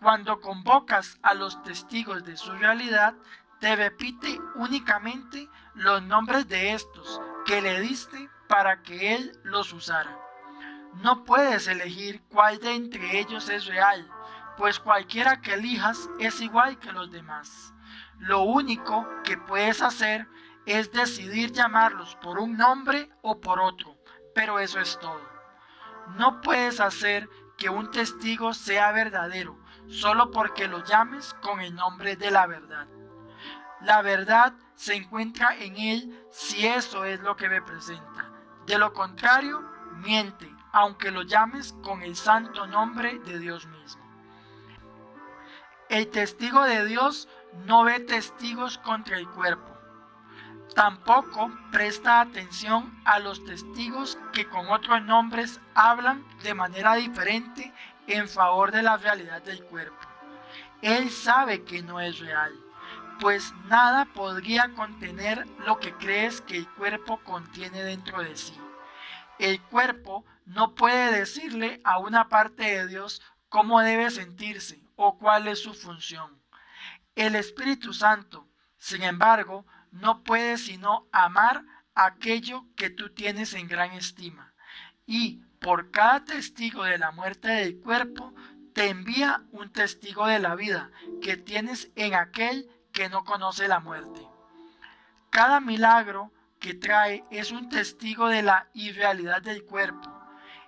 Cuando convocas a los testigos de su realidad, te repite únicamente los nombres de estos que le diste para que él los usara. No puedes elegir cuál de entre ellos es real, pues cualquiera que elijas es igual que los demás. Lo único que puedes hacer es decidir llamarlos por un nombre o por otro, pero eso es todo. No puedes hacer que un testigo sea verdadero solo porque lo llames con el nombre de la verdad. La verdad se encuentra en él si eso es lo que representa. De lo contrario, miente, aunque lo llames con el santo nombre de Dios mismo. El testigo de Dios no ve testigos contra el cuerpo. Tampoco presta atención a los testigos que con otros nombres hablan de manera diferente en favor de la realidad del cuerpo. Él sabe que no es real, pues nada podría contener lo que crees que el cuerpo contiene dentro de sí. El cuerpo no puede decirle a una parte de Dios cómo debe sentirse o cuál es su función. El Espíritu Santo, sin embargo, no puede sino amar aquello que tú tienes en gran estima. Y por cada testigo de la muerte del cuerpo, te envía un testigo de la vida que tienes en aquel que no conoce la muerte. Cada milagro que trae es un testigo de la irrealidad del cuerpo.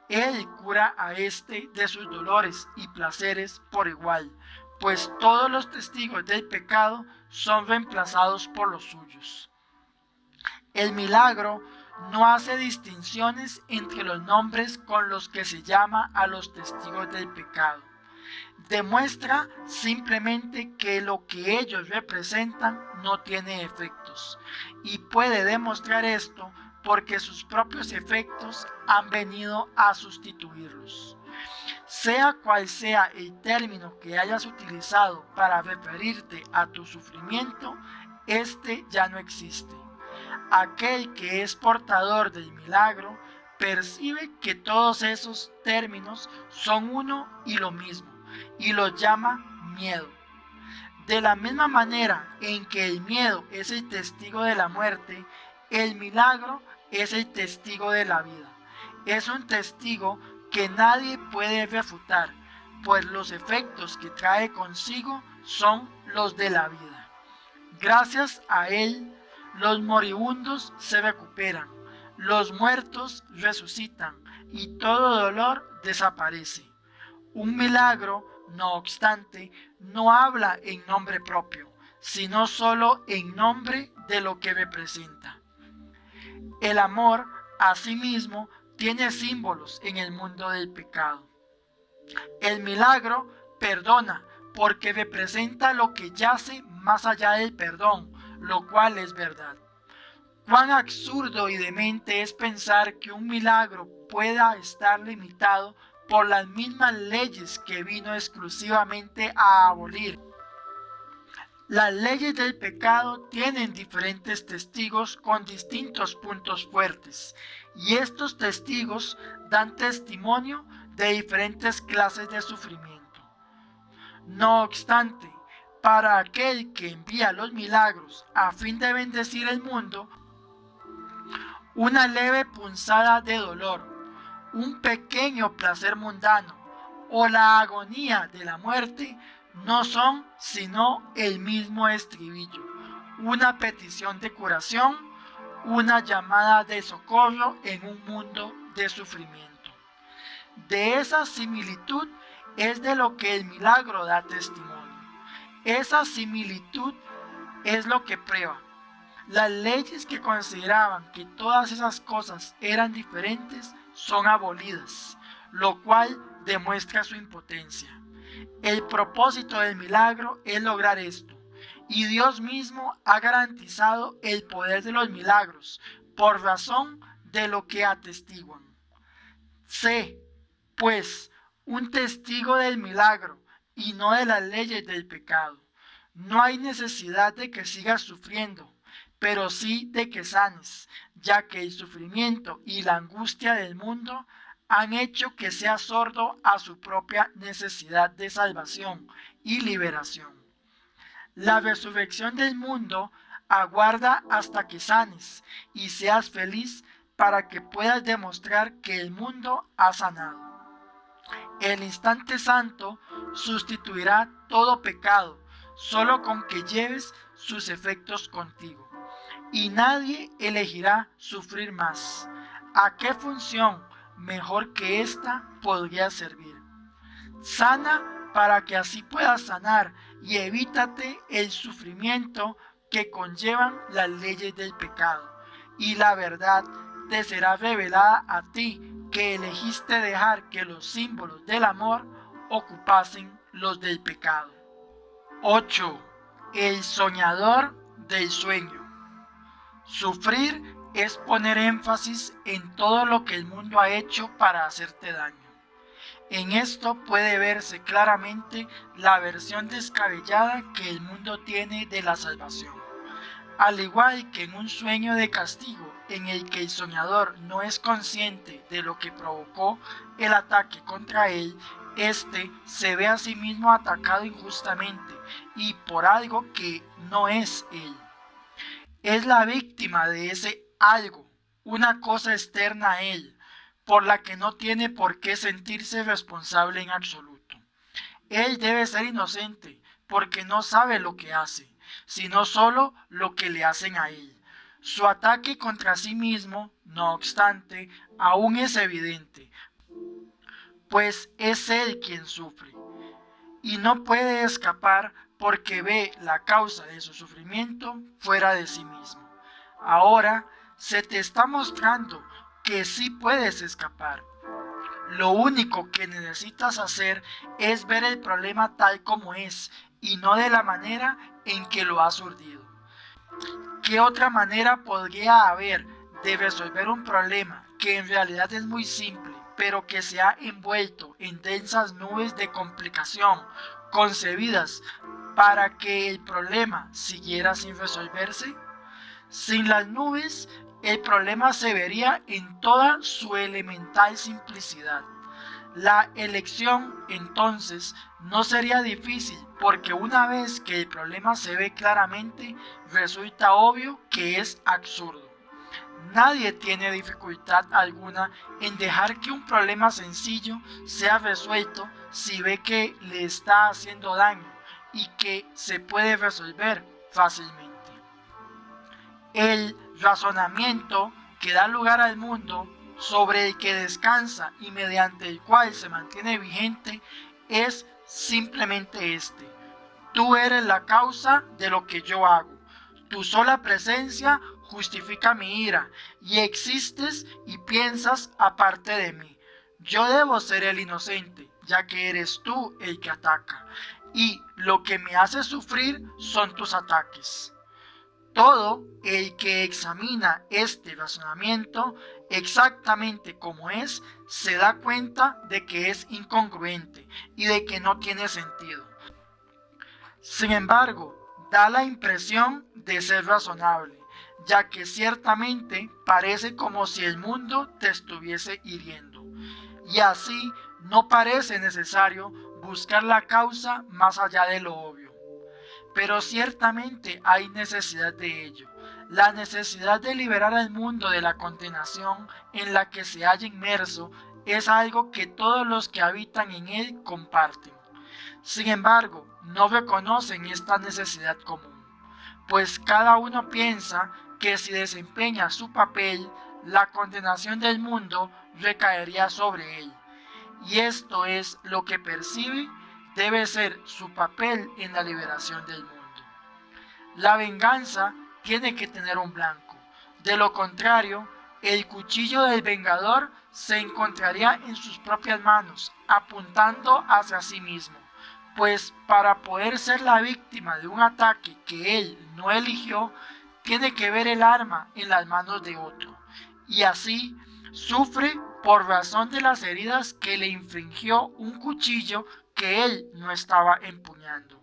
Él cura a éste de sus dolores y placeres por igual, pues todos los testigos del pecado son reemplazados por los suyos. El milagro no hace distinciones entre los nombres con los que se llama a los testigos del pecado. Demuestra simplemente que lo que ellos representan no tiene efectos, y puede demostrar esto porque sus propios efectos han venido a sustituirlos. Sea cual sea el término que hayas utilizado para referirte a tu sufrimiento, este ya no existe. Aquel que es portador del milagro percibe que todos esos términos son uno y lo mismo, y los llama miedo. De la misma manera en que el miedo es el testigo de la muerte, el milagro es el testigo de la vida. Es un testigo que nadie puede refutar, pues los efectos que trae consigo son los de la vida. Gracias a él, los moribundos se recuperan, los muertos resucitan y todo dolor desaparece. Un milagro, no obstante, no habla en nombre propio, sino solo en nombre de lo que representa. El amor, asimismo, tiene símbolos en el mundo del pecado. El milagro perdona porque representa lo que yace más allá del perdón, lo cual es verdad. Cuán absurdo y demente es pensar que un milagro pueda estar limitado por las mismas leyes que vino exclusivamente a abolir. Las leyes del pecado tienen diferentes testigos con distintos puntos fuertes, y estos testigos dan testimonio de diferentes clases de sufrimiento. No obstante, para aquel que envía los milagros a fin de bendecir el mundo, una leve punzada de dolor, un pequeño placer mundano o la agonía de la muerte no son sino el mismo estribillo, una petición de curación, una llamada de socorro en un mundo de sufrimiento. De esa similitud es de lo que el milagro da testimonio. Esa similitud es lo que prueba. Las leyes que consideraban que todas esas cosas eran diferentes son abolidas, lo cual demuestra su impotencia. El propósito del milagro es lograr esto, y Dios mismo ha garantizado el poder de los milagros por razón de lo que atestiguan. Sé, pues, un testigo del milagro y no de las leyes del pecado. No hay necesidad de que sigas sufriendo, pero sí de que sanes, ya que el sufrimiento y la angustia del mundo han hecho que seas sordo a su propia necesidad de salvación y liberación. La resurrección del mundo aguarda hasta que sanes y seas feliz para que puedas demostrar que el mundo ha sanado. El instante santo sustituirá todo pecado, solo con que lleves sus efectos contigo. Y nadie elegirá sufrir más. ¿A qué función mejor que esta podría servir? Sana para que así puedas sanar y evítate el sufrimiento que conllevan las leyes del pecado. Y la verdad te será revelada a ti, que elegiste dejar que los símbolos del amor ocupasen los del pecado. 8. El soñador del sueño. Sufrir es poner énfasis en todo lo que el mundo ha hecho para hacerte daño. En esto puede verse claramente la versión descabellada que el mundo tiene de la salvación. Al igual que en un sueño de castigo en el que el soñador no es consciente de lo que provocó el ataque contra él, éste se ve a sí mismo atacado injustamente y por algo que no es él. Es la víctima de ese algo, una cosa externa a él, por la que no tiene por qué sentirse responsable en absoluto. Él debe ser inocente, porque no sabe lo que hace, sino solo lo que le hacen a él. Su ataque contra sí mismo, no obstante, aún es evidente, pues es él quien sufre, y no puede escapar porque ve la causa de su sufrimiento fuera de sí mismo. Ahora se te está mostrando que sí puedes escapar. Lo único que necesitas hacer es ver el problema tal como es y no de la manera en que lo has urdido. ¿Qué otra manera podría haber de resolver un problema que en realidad es muy simple, pero que se ha envuelto en densas nubes de complicación concebidas para que el problema siguiera sin resolverse? Sin las nubes, el problema se vería en toda su elemental simplicidad. La elección, entonces, no sería difícil, porque una vez que el problema se ve claramente, resulta obvio que es absurdo. Nadie tiene dificultad alguna en dejar que un problema sencillo sea resuelto si ve que le está haciendo daño y que se puede resolver fácilmente. El razonamiento que da lugar al mundo, sobre el que descansa y mediante el cual se mantiene vigente, es simplemente este: tú eres la causa de lo que yo hago. Tu sola presencia justifica mi ira, y existes y piensas aparte de mí. Yo debo ser el inocente, ya que eres tú el que ataca, y lo que me hace sufrir son tus ataques. Todo el que examina este razonamiento exactamente como es, se da cuenta de que es incongruente y de que no tiene sentido. Sin embargo, da la impresión de ser razonable, ya que ciertamente parece como si el mundo te estuviese hiriendo. Y así no parece necesario buscar la causa más allá de lo obvio. Pero ciertamente hay necesidad de ello. La necesidad de liberar al mundo de la condenación en la que se halla inmerso es algo que todos los que habitan en él comparten. Sin embargo, no reconocen esta necesidad común, pues cada uno piensa que si desempeña su papel, la condenación del mundo recaería sobre él. Y esto es lo que percibe debe ser su papel en la liberación del mundo. La venganza tiene que tener un blanco. De lo contrario, el cuchillo del vengador se encontraría en sus propias manos, apuntando hacia sí mismo. pues para poder ser la víctima de un ataque que él no eligió, tiene que ver el arma en las manos de otro, y así sufre por razón de las heridas que le infringió un cuchillo que él no estaba empuñando.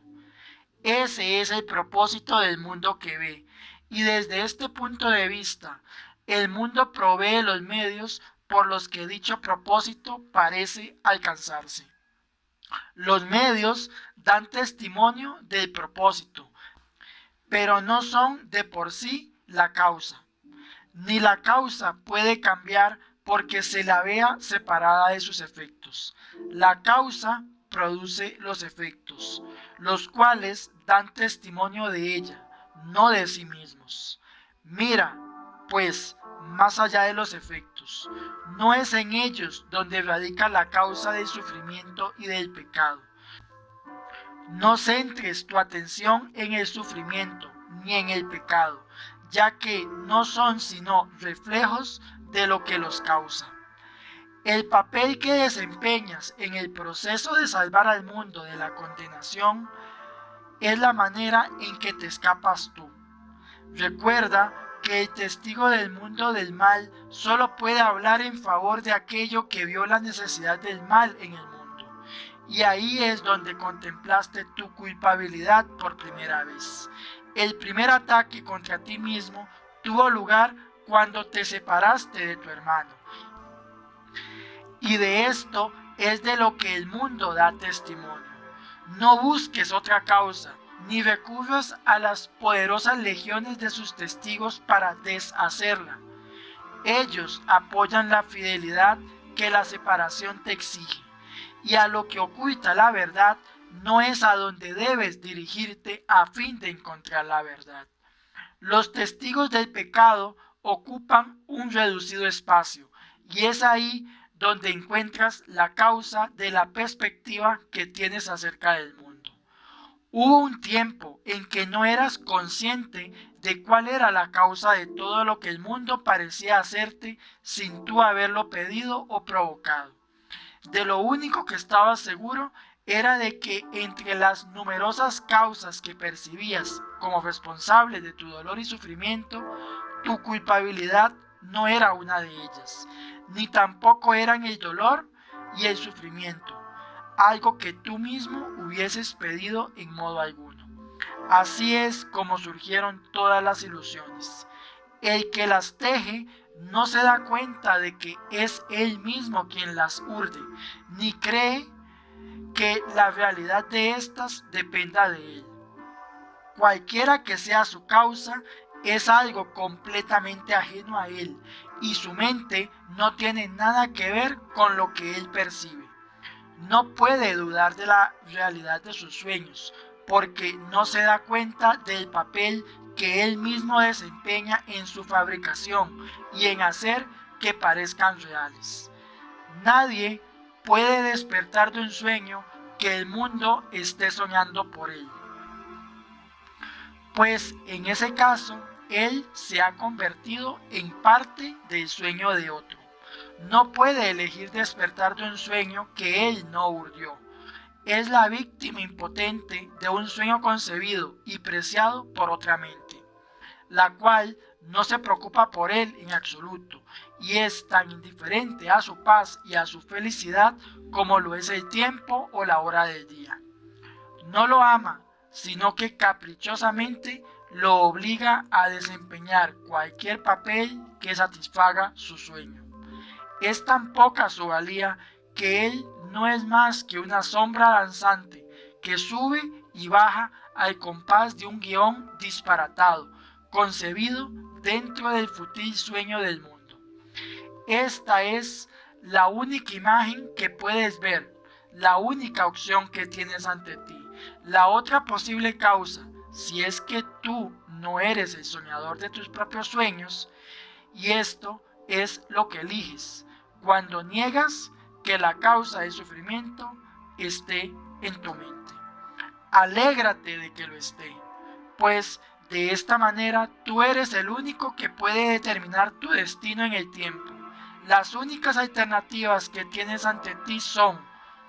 Ese es el propósito del mundo que ve, y desde este punto de vista, el mundo provee los medios por los que dicho propósito parece alcanzarse. Los medios dan testimonio del propósito, pero no son de por sí la causa. Ni la causa puede cambiar porque se la vea separada de sus efectos. La causa produce los efectos, los cuales dan testimonio de ella, no de sí mismos. Mira, pues, más allá de los efectos, no es en ellos donde radica la causa del sufrimiento y del pecado. No centres tu atención en el sufrimiento ni en el pecado, ya que no son sino reflejos de lo que los causa. El papel que desempeñas en el proceso de salvar al mundo de la condenación es la manera en que te escapas tú. Recuerda que el testigo del mundo del mal solo puede hablar en favor de aquello que vio la necesidad del mal en el mundo. Y ahí es donde contemplaste tu culpabilidad por primera vez. El primer ataque contra ti mismo tuvo lugar cuando te separaste de tu hermano. Y de esto es de lo que el mundo da testimonio. No busques otra causa, ni recurras a las poderosas legiones de sus testigos para deshacerla. Ellos apoyan la fidelidad que la separación te exige, y a lo que oculta la verdad no es a donde debes dirigirte a fin de encontrar la verdad. Los testigos del pecado ocupan un reducido espacio, y es ahí donde encuentras la causa de la perspectiva que tienes acerca del mundo. Hubo un tiempo en que no eras consciente de cuál era la causa de todo lo que el mundo parecía hacerte sin tú haberlo pedido o provocado. De lo único que estabas seguro era de que entre las numerosas causas que percibías como responsables de tu dolor y sufrimiento, tu culpabilidad no era una de ellas, ni tampoco eran el dolor y el sufrimiento, algo que tú mismo hubieses pedido en modo alguno. Así es como surgieron todas las ilusiones. El que las teje no se da cuenta de que es él mismo quien las urde, ni cree que la realidad de éstas dependa de él. Cualquiera que sea su causa, es algo completamente ajeno a él, y su mente no tiene nada que ver con lo que él percibe. No puede dudar de la realidad de sus sueños, porque no se da cuenta del papel que él mismo desempeña en su fabricación y en hacer que parezcan reales. Nadie puede despertar de un sueño que el mundo esté soñando por él, pues en ese caso él se ha convertido en parte del sueño de otro. No puede elegir despertar de un sueño que él no urdió. Es la víctima impotente de un sueño concebido y preciado por otra mente, la cual no se preocupa por él en absoluto y es tan indiferente a su paz y a su felicidad como lo es el tiempo o la hora del día. No lo ama, sino que caprichosamente lo obliga a desempeñar cualquier papel que satisfaga su sueño. Es tan poca su valía que él no es más que una sombra danzante que sube y baja al compás de un guión disparatado, concebido dentro del fútil sueño del mundo. Esta es la única imagen que puedes ver, la única opción que tienes ante ti. La otra posible causa, si es que tú no eres el soñador de tus propios sueños, y esto es lo que eliges cuando niegas que la causa del sufrimiento esté en tu mente. Alégrate de que lo esté, pues de esta manera tú eres el único que puede determinar tu destino en el tiempo. Las únicas alternativas que tienes ante ti son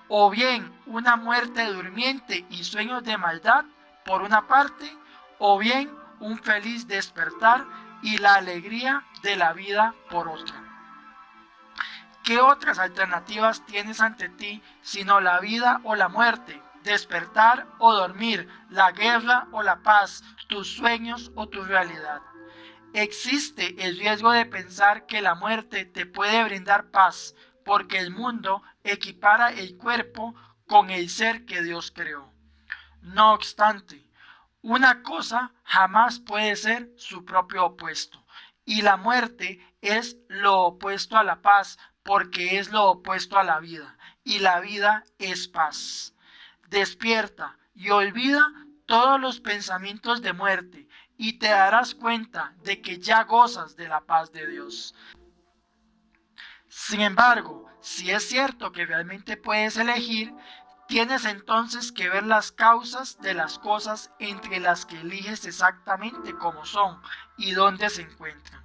o bien una muerte durmiente y sueños de maldad por una parte, o bien un feliz despertar y la alegría de la vida por otra. ¿Qué otras alternativas tienes ante ti sino la vida o la muerte, despertar o dormir, la guerra o la paz, tus sueños o tu realidad? Existe el riesgo de pensar que la muerte te puede brindar paz, porque el mundo equipara el cuerpo con el ser que Dios creó. No obstante, una cosa jamás puede ser su propio opuesto, y la muerte es lo opuesto a la paz, porque es lo opuesto a la vida, y la vida es paz. Despierta y olvida todos los pensamientos de muerte, y te darás cuenta de que ya gozas de la paz de Dios. Sin embargo, si es cierto que realmente puedes elegir, tienes entonces que ver las causas de las cosas entre las que eliges exactamente cómo son y dónde se encuentran.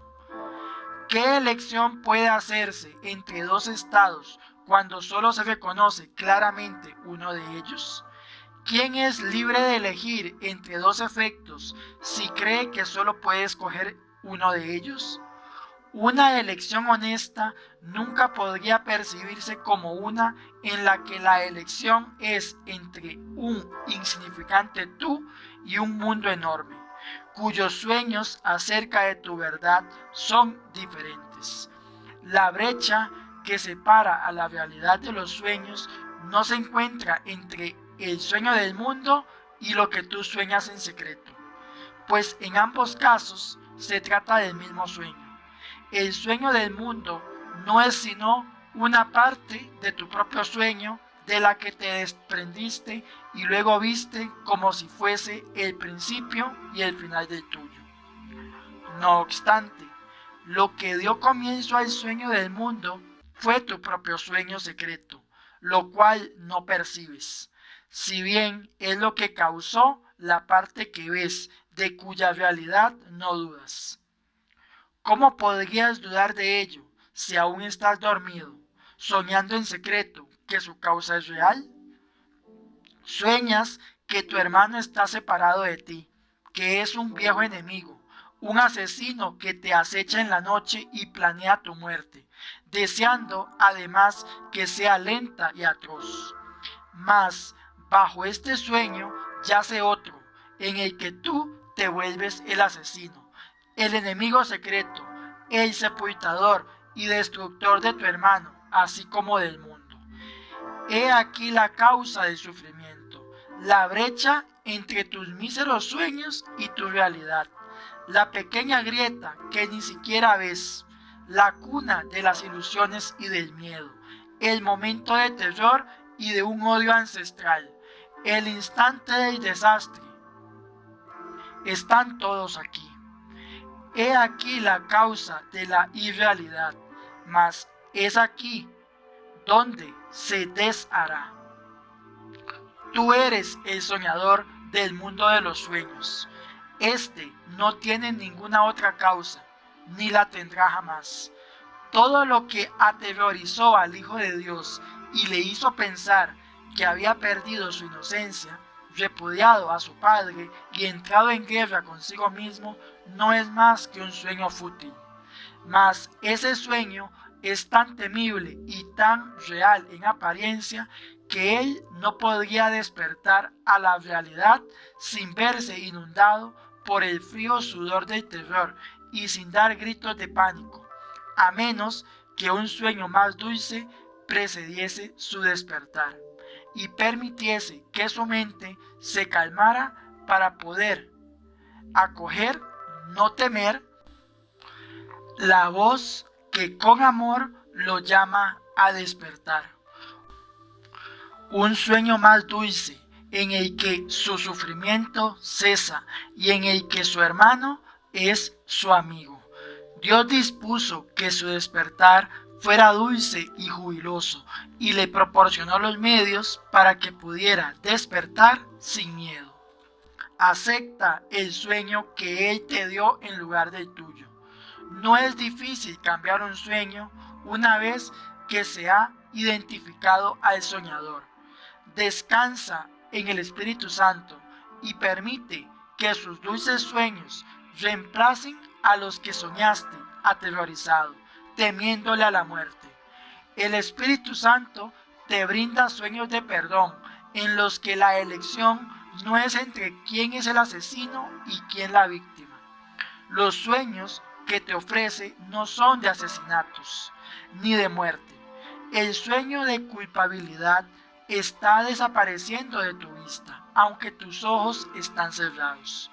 ¿Qué elección puede hacerse entre dos estados cuando solo se reconoce claramente uno de ellos? ¿Quién es libre de elegir entre dos efectos si cree que solo puede escoger uno de ellos? Una elección honesta nunca podría percibirse como una en la que la elección es entre un insignificante tú y un mundo enorme, cuyos sueños acerca de tu verdad son diferentes. La brecha que separa a la realidad de los sueños no se encuentra entre el sueño del mundo y lo que tú sueñas en secreto, pues en ambos casos se trata del mismo sueño. El sueño del mundo no es sino una parte de tu propio sueño de la que te desprendiste y luego viste como si fuese el principio y el final del tuyo. No obstante, lo que dio comienzo al sueño del mundo fue tu propio sueño secreto, lo cual no percibes, si bien es lo que causó la parte que ves, de cuya realidad no dudas. ¿Cómo podrías dudar de ello si aún estás dormido, soñando en secreto que su causa es real? Sueñas que tu hermano está separado de ti, que es un viejo enemigo, un asesino que te acecha en la noche y planea tu muerte, deseando además que sea lenta y atroz. Mas bajo este sueño yace otro, en el que tú te vuelves el asesino, el enemigo secreto, el sepultador y destructor de tu hermano, así como del mundo. He aquí la causa del sufrimiento, la brecha entre tus míseros sueños y tu realidad, la pequeña grieta que ni siquiera ves, la cuna de las ilusiones y del miedo, el momento de terror y de un odio ancestral, el instante del desastre. Están todos aquí. He aquí la causa de la irrealidad, mas es aquí donde se deshará. Tú eres el soñador del mundo de los sueños. Este no tiene ninguna otra causa, ni la tendrá jamás. Todo lo que aterrorizó al Hijo de Dios y le hizo pensar que había perdido su inocencia, repudiado a su padre y entrado en guerra consigo mismo, no es más que un sueño fútil. Mas ese sueño es tan temible y tan real en apariencia que él no podría despertar a la realidad sin verse inundado por el frío sudor del terror y sin dar gritos de pánico, a menos que un sueño más dulce precediese su despertar y permitiese que su mente se calmara para poder acoger, no temer, la voz que con amor lo llama a despertar. Un sueño más dulce en el que su sufrimiento cesa y en el que su hermano es su amigo. Dios dispuso que su despertar fuera dulce y jubiloso y le proporcionó los medios para que pudiera despertar sin miedo. Acepta el sueño que Él te dio en lugar del tuyo. No es difícil cambiar un sueño una vez que se ha identificado al soñador. Descansa en el Espíritu Santo y permite que sus dulces sueños reemplacen a los que soñaste aterrorizado, temiéndole a la muerte. El Espíritu Santo te brinda sueños de perdón en los que la elección no es entre quién es el asesino y quién la víctima. Los sueños que te ofrece no son de asesinatos ni de muerte. El sueño de culpabilidad está desapareciendo de tu vista, aunque tus ojos están cerrados.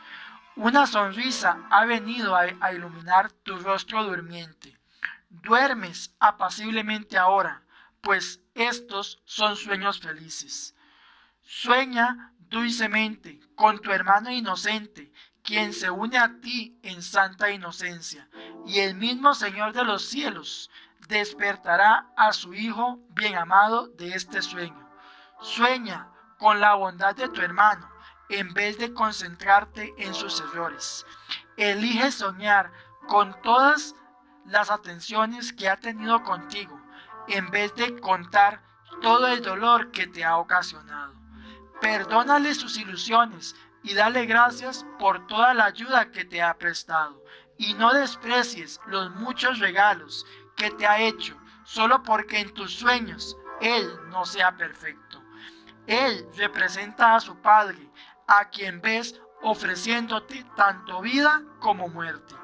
Una sonrisa ha venido a iluminar tu rostro durmiente. Duermes apaciblemente ahora, pues estos son sueños felices. Sueña dulcemente con tu hermano inocente, quien se une a ti en santa inocencia, y el mismo Señor de los cielos despertará a su Hijo bien amado de este sueño. Sueña con la bondad de tu hermano, en vez de concentrarte en sus errores. Elige soñar con todas las atenciones que ha tenido contigo, en vez de contar todo el dolor que te ha ocasionado. Perdónale sus ilusiones y dale gracias por toda la ayuda que te ha prestado. Y no desprecies los muchos regalos que te ha hecho, solo porque en tus sueños Él no sea perfecto. Él representa a su Padre, a quien ves ofreciéndote tanto vida como muerte.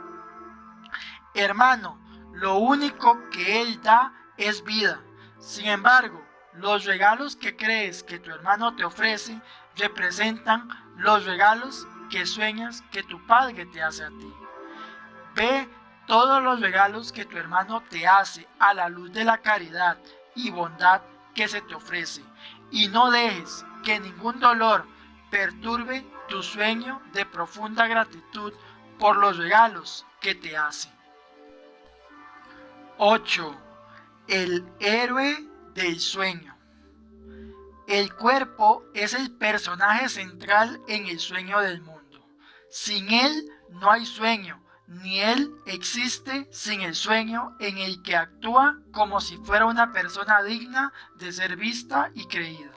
Hermano, lo único que Él da es vida. Sin embargo, los regalos que crees que tu hermano te ofrece representan los regalos que sueñas que tu Padre te hace a ti. Ve todos los regalos que tu hermano te hace a la luz de la caridad y bondad que se te ofrece, y no dejes que ningún dolor perturbe tu sueño de profunda gratitud por los regalos que te hace. 8. El héroe del sueño. El cuerpo es el personaje central en el sueño del mundo. Sin él no hay sueño, ni él existe sin el sueño en el que actúa como si fuera una persona digna de ser vista y creída.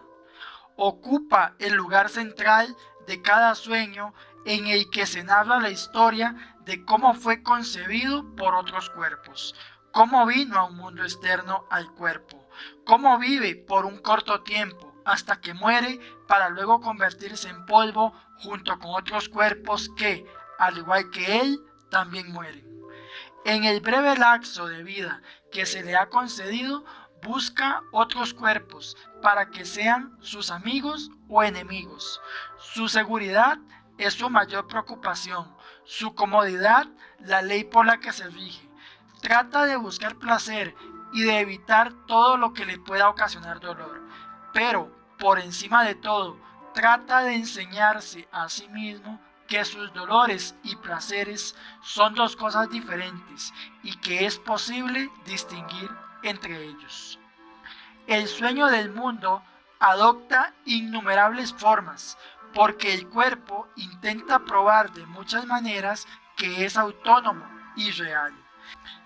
Ocupa el lugar central de cada sueño en el que se narra la historia de cómo fue concebido por otros cuerpos, cómo vino a un mundo externo al cuerpo, cómo vive por un corto tiempo hasta que muere para luego convertirse en polvo junto con otros cuerpos que, al igual que él, también mueren. En el breve lapso de vida que se le ha concedido, busca otros cuerpos para que sean sus amigos o enemigos. Su seguridad es su mayor preocupación, su comodidad la ley por la que se rige. Trata de buscar placer y de evitar todo lo que le pueda ocasionar dolor, pero por encima de todo, trata de enseñarse a sí mismo que sus dolores y placeres son dos cosas diferentes y que es posible distinguir entre ellos. El sueño del mundo adopta innumerables formas porque el cuerpo intenta probar de muchas maneras que es autónomo y real.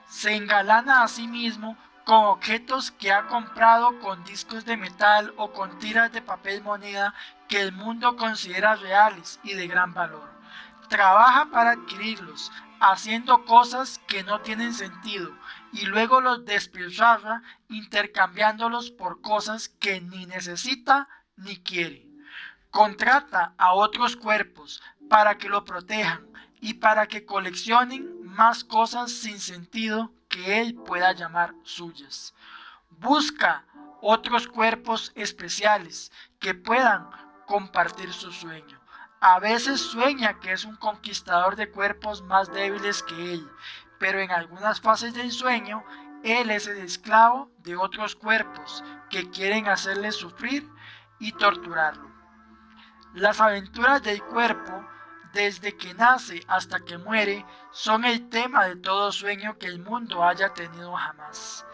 Se engalana a sí mismo con objetos que ha comprado, con discos de metal o con tiras de papel moneda que el mundo considera reales y de gran valor. Trabaja para adquirirlos, haciendo cosas que no tienen sentido, y luego los despilfarra intercambiándolos por cosas que ni necesita ni quiere. Contrata a otros cuerpos para que lo protejan y para que coleccionen más cosas sin sentido que él pueda llamar suyas. Busca otros cuerpos especiales que puedan compartir su sueño. A veces sueña que es un conquistador de cuerpos más débiles que él, pero en algunas fases del sueño, él es el esclavo de otros cuerpos que quieren hacerle sufrir y torturarlo. Las aventuras del cuerpo, desde que nace hasta que muere, son el tema de todo sueño que el mundo haya tenido jamás.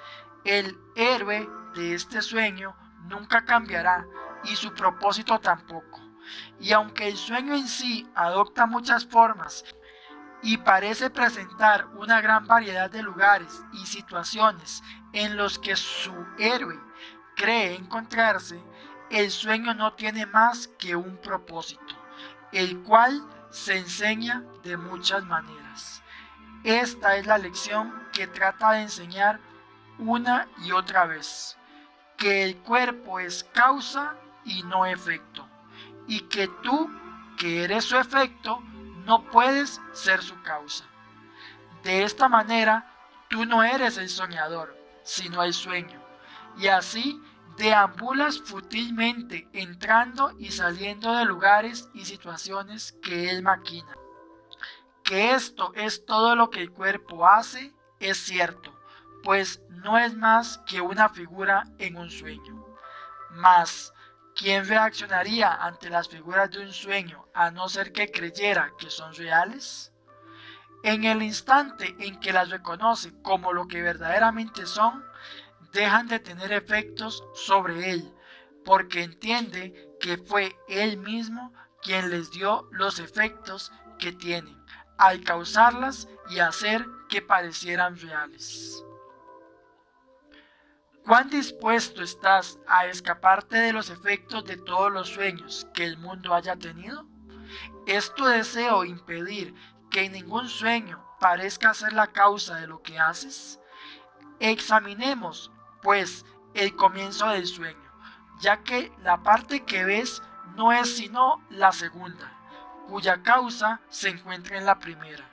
El héroe de este sueño nunca cambiará y su propósito tampoco. Y aunque el sueño en sí adopta muchas formas y parece presentar una gran variedad de lugares y situaciones en los que su héroe cree encontrarse, el sueño no tiene más que un propósito, el cual se enseña de muchas maneras. Esta es la lección que trata de enseñar una y otra vez, que el cuerpo es causa y no efecto, y que tú, que eres su efecto, no puedes ser su causa. De esta manera, tú no eres el soñador, sino el sueño, y así deambulas fútilmente entrando y saliendo de lugares y situaciones que él maquina. Que esto es todo lo que el cuerpo hace es cierto, pues no es más que una figura en un sueño. Mas, ¿quién reaccionaría ante las figuras de un sueño a no ser que creyera que son reales? En el instante en que las reconoce como lo que verdaderamente son, dejan de tener efectos sobre él, porque entiende que fue él mismo quien les dio los efectos que tienen, al causarlas y hacer que parecieran reales. ¿Cuán dispuesto estás a escaparte de los efectos de todos los sueños que el mundo haya tenido? ¿Es tu deseo impedir que ningún sueño parezca ser la causa de lo que haces? Examinemos, pues, el comienzo del sueño, ya que la parte que ves no es sino la segunda, cuya causa se encuentra en la primera.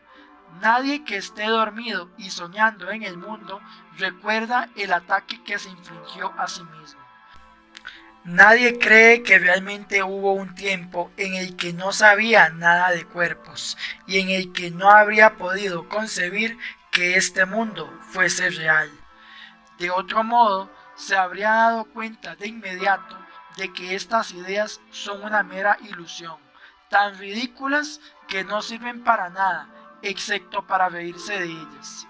Nadie que esté dormido y soñando en el mundo recuerda el ataque que se infligió a sí mismo. Nadie cree que realmente hubo un tiempo en el que no sabía nada de cuerpos y en el que no habría podido concebir que este mundo fuese real. De otro modo, se habría dado cuenta de inmediato de que estas ideas son una mera ilusión, tan ridículas que no sirven para nada, excepto para reírse de ellas.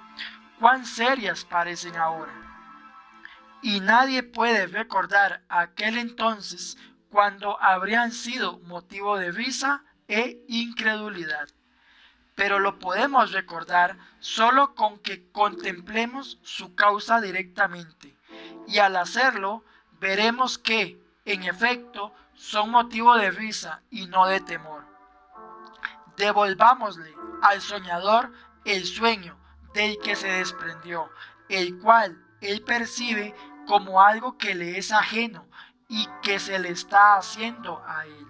Cuán serias parecen ahora. Y nadie puede recordar aquel entonces cuando habrían sido motivo de risa e incredulidad. Pero lo podemos recordar solo con que contemplemos su causa directamente, y al hacerlo veremos que, en efecto, son motivo de risa y no de temor. Devolvámosle al soñador el sueño del que se desprendió, el cual él percibe como algo que le es ajeno y que se le está haciendo a él.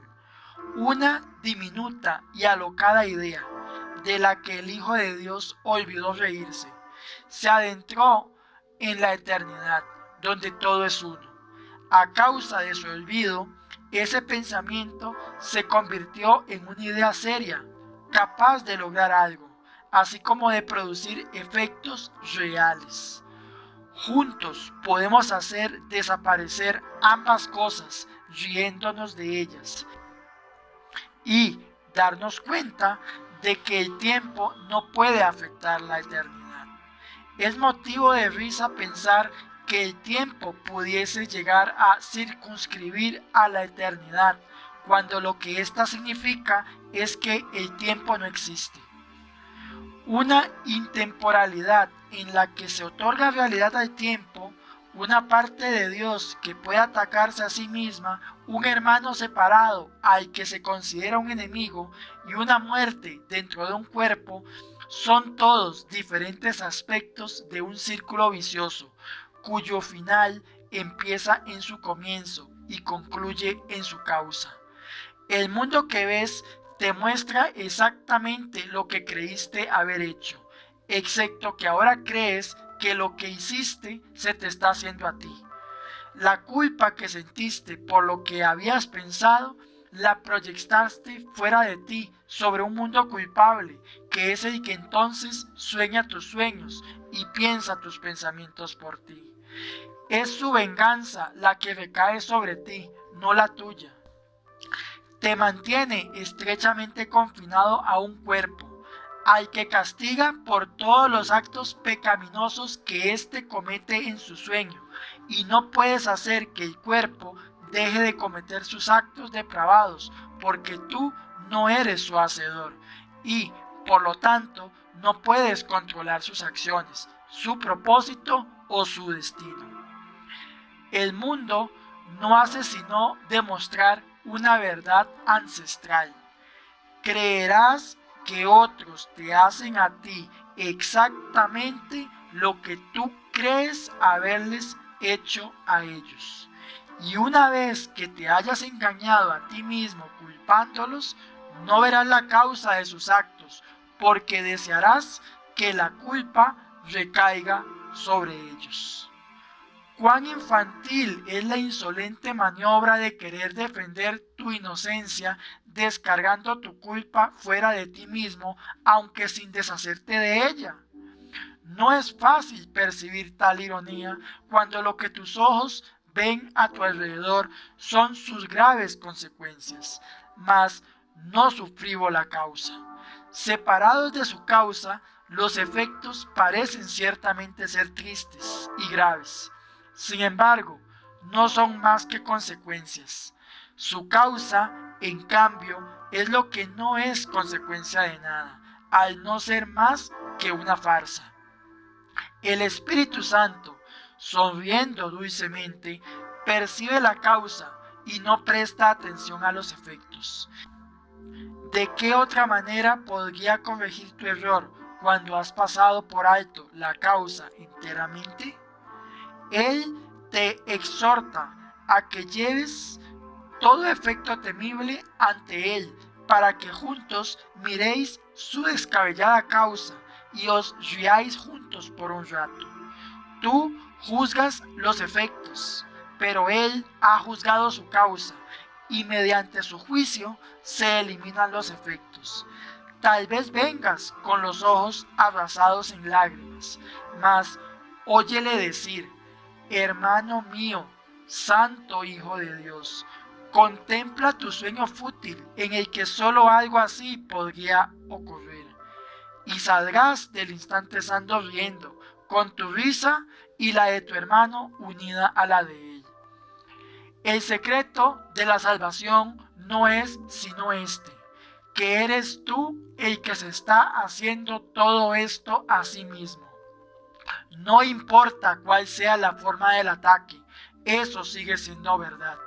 Una diminuta y alocada idea, de la que el Hijo de Dios olvidó reírse, se adentró en la eternidad, donde todo es uno. A causa de su olvido, ese pensamiento se convirtió en una idea seria, capaz de lograr algo, así como de producir efectos reales. Juntos podemos hacer desaparecer ambas cosas, riéndonos de ellas, y darnos cuenta de que el tiempo no puede afectar la eternidad. Es motivo de risa pensar que el tiempo pudiese llegar a circunscribir a la eternidad, cuando lo que ésta significa es que el tiempo no existe. Una intemporalidad en la que se otorga realidad al tiempo, una parte de Dios que puede atacarse a sí misma, un hermano separado al que se considera un enemigo y una muerte dentro de un cuerpo, son todos diferentes aspectos de un círculo vicioso, cuyo final empieza en su comienzo y concluye en su causa. El mundo que ves te muestra exactamente lo que creíste haber hecho, excepto que ahora crees que lo que hiciste se te está haciendo a ti. La culpa que sentiste por lo que habías pensado, la proyectaste fuera de ti sobre un mundo culpable, que es el que entonces sueña tus sueños y piensa tus pensamientos por ti. Es su venganza la que recae sobre ti, no la tuya. Te mantiene estrechamente confinado a un cuerpo, al que castiga por todos los actos pecaminosos que éste comete en su sueño, y no puedes hacer que el cuerpo deje de cometer sus actos depravados, porque tú no eres su hacedor, y, por lo tanto, no puedes controlar sus acciones, su propósito o su destino. El mundo no hace sino demostrar una verdad ancestral. Creerás que otros te hacen a ti exactamente lo que tú crees haberles hecho a ellos. Y una vez que te hayas engañado a ti mismo culpándolos, no verás la causa de sus actos, porque desearás que la culpa recaiga sobre ellos. Cuán infantil es la insolente maniobra de querer defender tu inocencia descargando tu culpa fuera de ti mismo, aunque sin deshacerte de ella. No es fácil percibir tal ironía cuando lo que tus ojos ven a tu alrededor son sus graves consecuencias, mas no su frívola causa. Separados de su causa, los efectos parecen ciertamente ser tristes y graves. Sin embargo, no son más que consecuencias. Su causa, en cambio, es lo que no es consecuencia de nada, al no ser más que una farsa. El Espíritu Santo, sonriendo dulcemente, percibe la causa y no presta atención a los efectos. ¿De qué otra manera podría corregir tu error cuando has pasado por alto la causa enteramente? Él te exhorta a que lleves todo efecto temible ante Él, para que juntos miréis su descabellada causa y os riáis juntos por un rato. Tú juzgas los efectos, pero Él ha juzgado su causa, y mediante su juicio se eliminan los efectos. Tal vez vengas con los ojos abrasados en lágrimas, mas óyele decir: hermano mío, santo Hijo de Dios, contempla tu sueño fútil en el que solo algo así podría ocurrir, y saldrás del instante santo riendo, con tu risa y la de tu hermano unida a la de él. El secreto de la salvación no es sino este, que eres tú el que se está haciendo todo esto a sí mismo. No importa cuál sea la forma del ataque, eso sigue siendo verdad.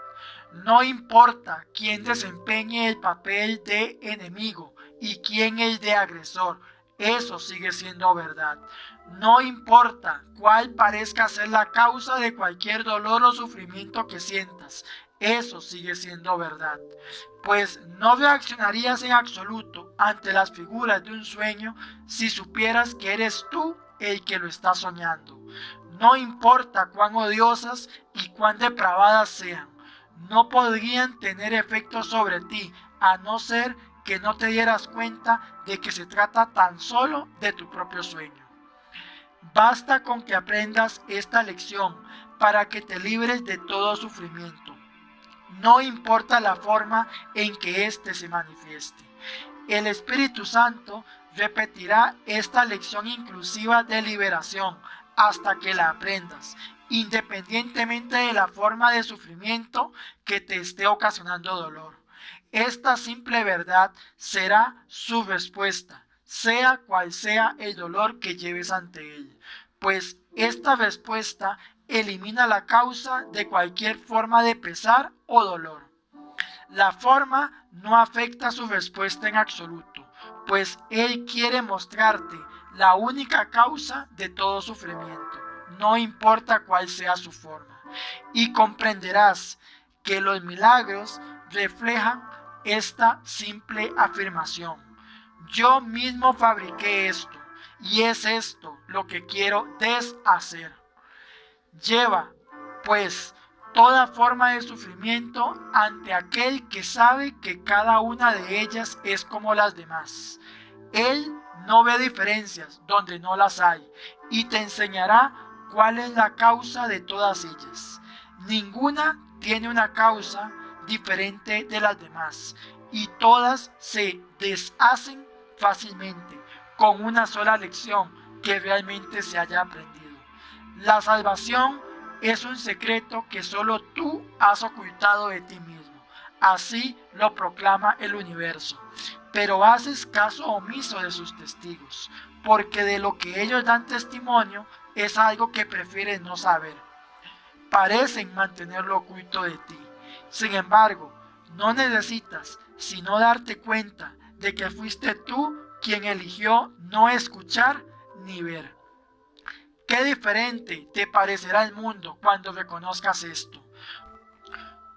No importa quién desempeñe el papel de enemigo y quién el de agresor, eso sigue siendo verdad. No importa cuál parezca ser la causa de cualquier dolor o sufrimiento que sientas, eso sigue siendo verdad. Pues no reaccionarías en absoluto ante las figuras de un sueño si supieras que eres tú el que lo está soñando. No importa cuán odiosas y cuán depravadas sean, no podrían tener efecto sobre ti, a no ser que no te dieras cuenta de que se trata tan solo de tu propio sueño. Basta con que aprendas esta lección para que te libres de todo sufrimiento. No importa la forma en que éste se manifieste. El Espíritu Santo repetirá esta lección inclusiva de liberación hasta que la aprendas, independientemente de la forma de sufrimiento que te esté ocasionando dolor. Esta simple verdad será su respuesta, sea cual sea el dolor que lleves ante él, pues esta respuesta elimina la causa de cualquier forma de pesar o dolor. La forma no afecta su respuesta en absoluto, pues Él quiere mostrarte la única causa de todo sufrimiento, no importa cuál sea su forma. Y comprenderás que los milagros reflejan esta simple afirmación: yo mismo fabriqué esto, y es esto lo que quiero deshacer. Lleva, pues, toda forma de sufrimiento ante aquel que sabe que cada una de ellas es como las demás. Él no ve diferencias donde no las hay y te enseñará cuál es la causa de todas ellas. Ninguna tiene una causa diferente de las demás y todas se deshacen fácilmente con una sola lección que realmente se haya aprendido. La salvación es un secreto que solo tú has ocultado de ti mismo. Así lo proclama el universo. Pero haces caso omiso de sus testigos, porque de lo que ellos dan testimonio es algo que prefieres no saber. parecen mantenerlo oculto de ti. Sin embargo, no necesitas sino darte cuenta de que fuiste tú quien eligió no escuchar ni ver. Qué diferente te parecerá el mundo cuando reconozcas esto.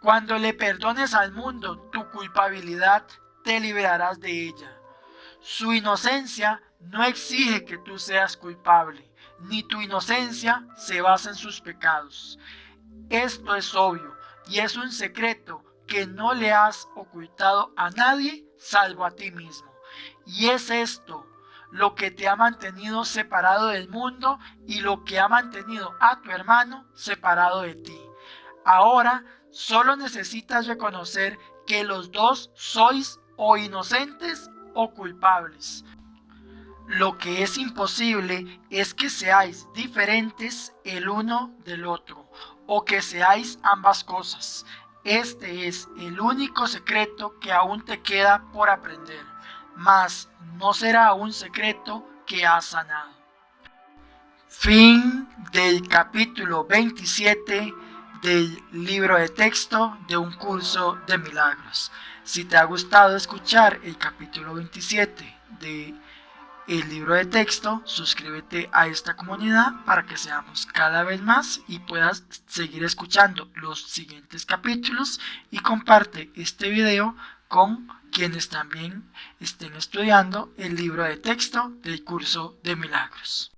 Cuando le perdones al mundo tu culpabilidad, te liberarás de ella. Su inocencia no exige que tú seas culpable, ni tu inocencia se basa en sus pecados. Esto es obvio y es un secreto que no le has ocultado a nadie salvo a ti mismo. Y es esto lo que te ha mantenido separado del mundo y lo que ha mantenido a tu hermano separado de ti. Ahora solo necesitas reconocer que los dos sois o inocentes o culpables. Lo que es imposible es que seáis diferentes el uno del otro, o que seáis ambas cosas. Este es el único secreto que aún te queda por aprender, mas no será un secreto que has sanado. Fin del capítulo 27 del libro de texto de un curso de milagros. Si te ha gustado escuchar el capítulo 27 de el libro de texto, suscríbete a esta comunidad para que seamos cada vez más y puedas seguir escuchando los siguientes capítulos, y comparte este video con quienes también estén estudiando el libro de texto del curso de milagros.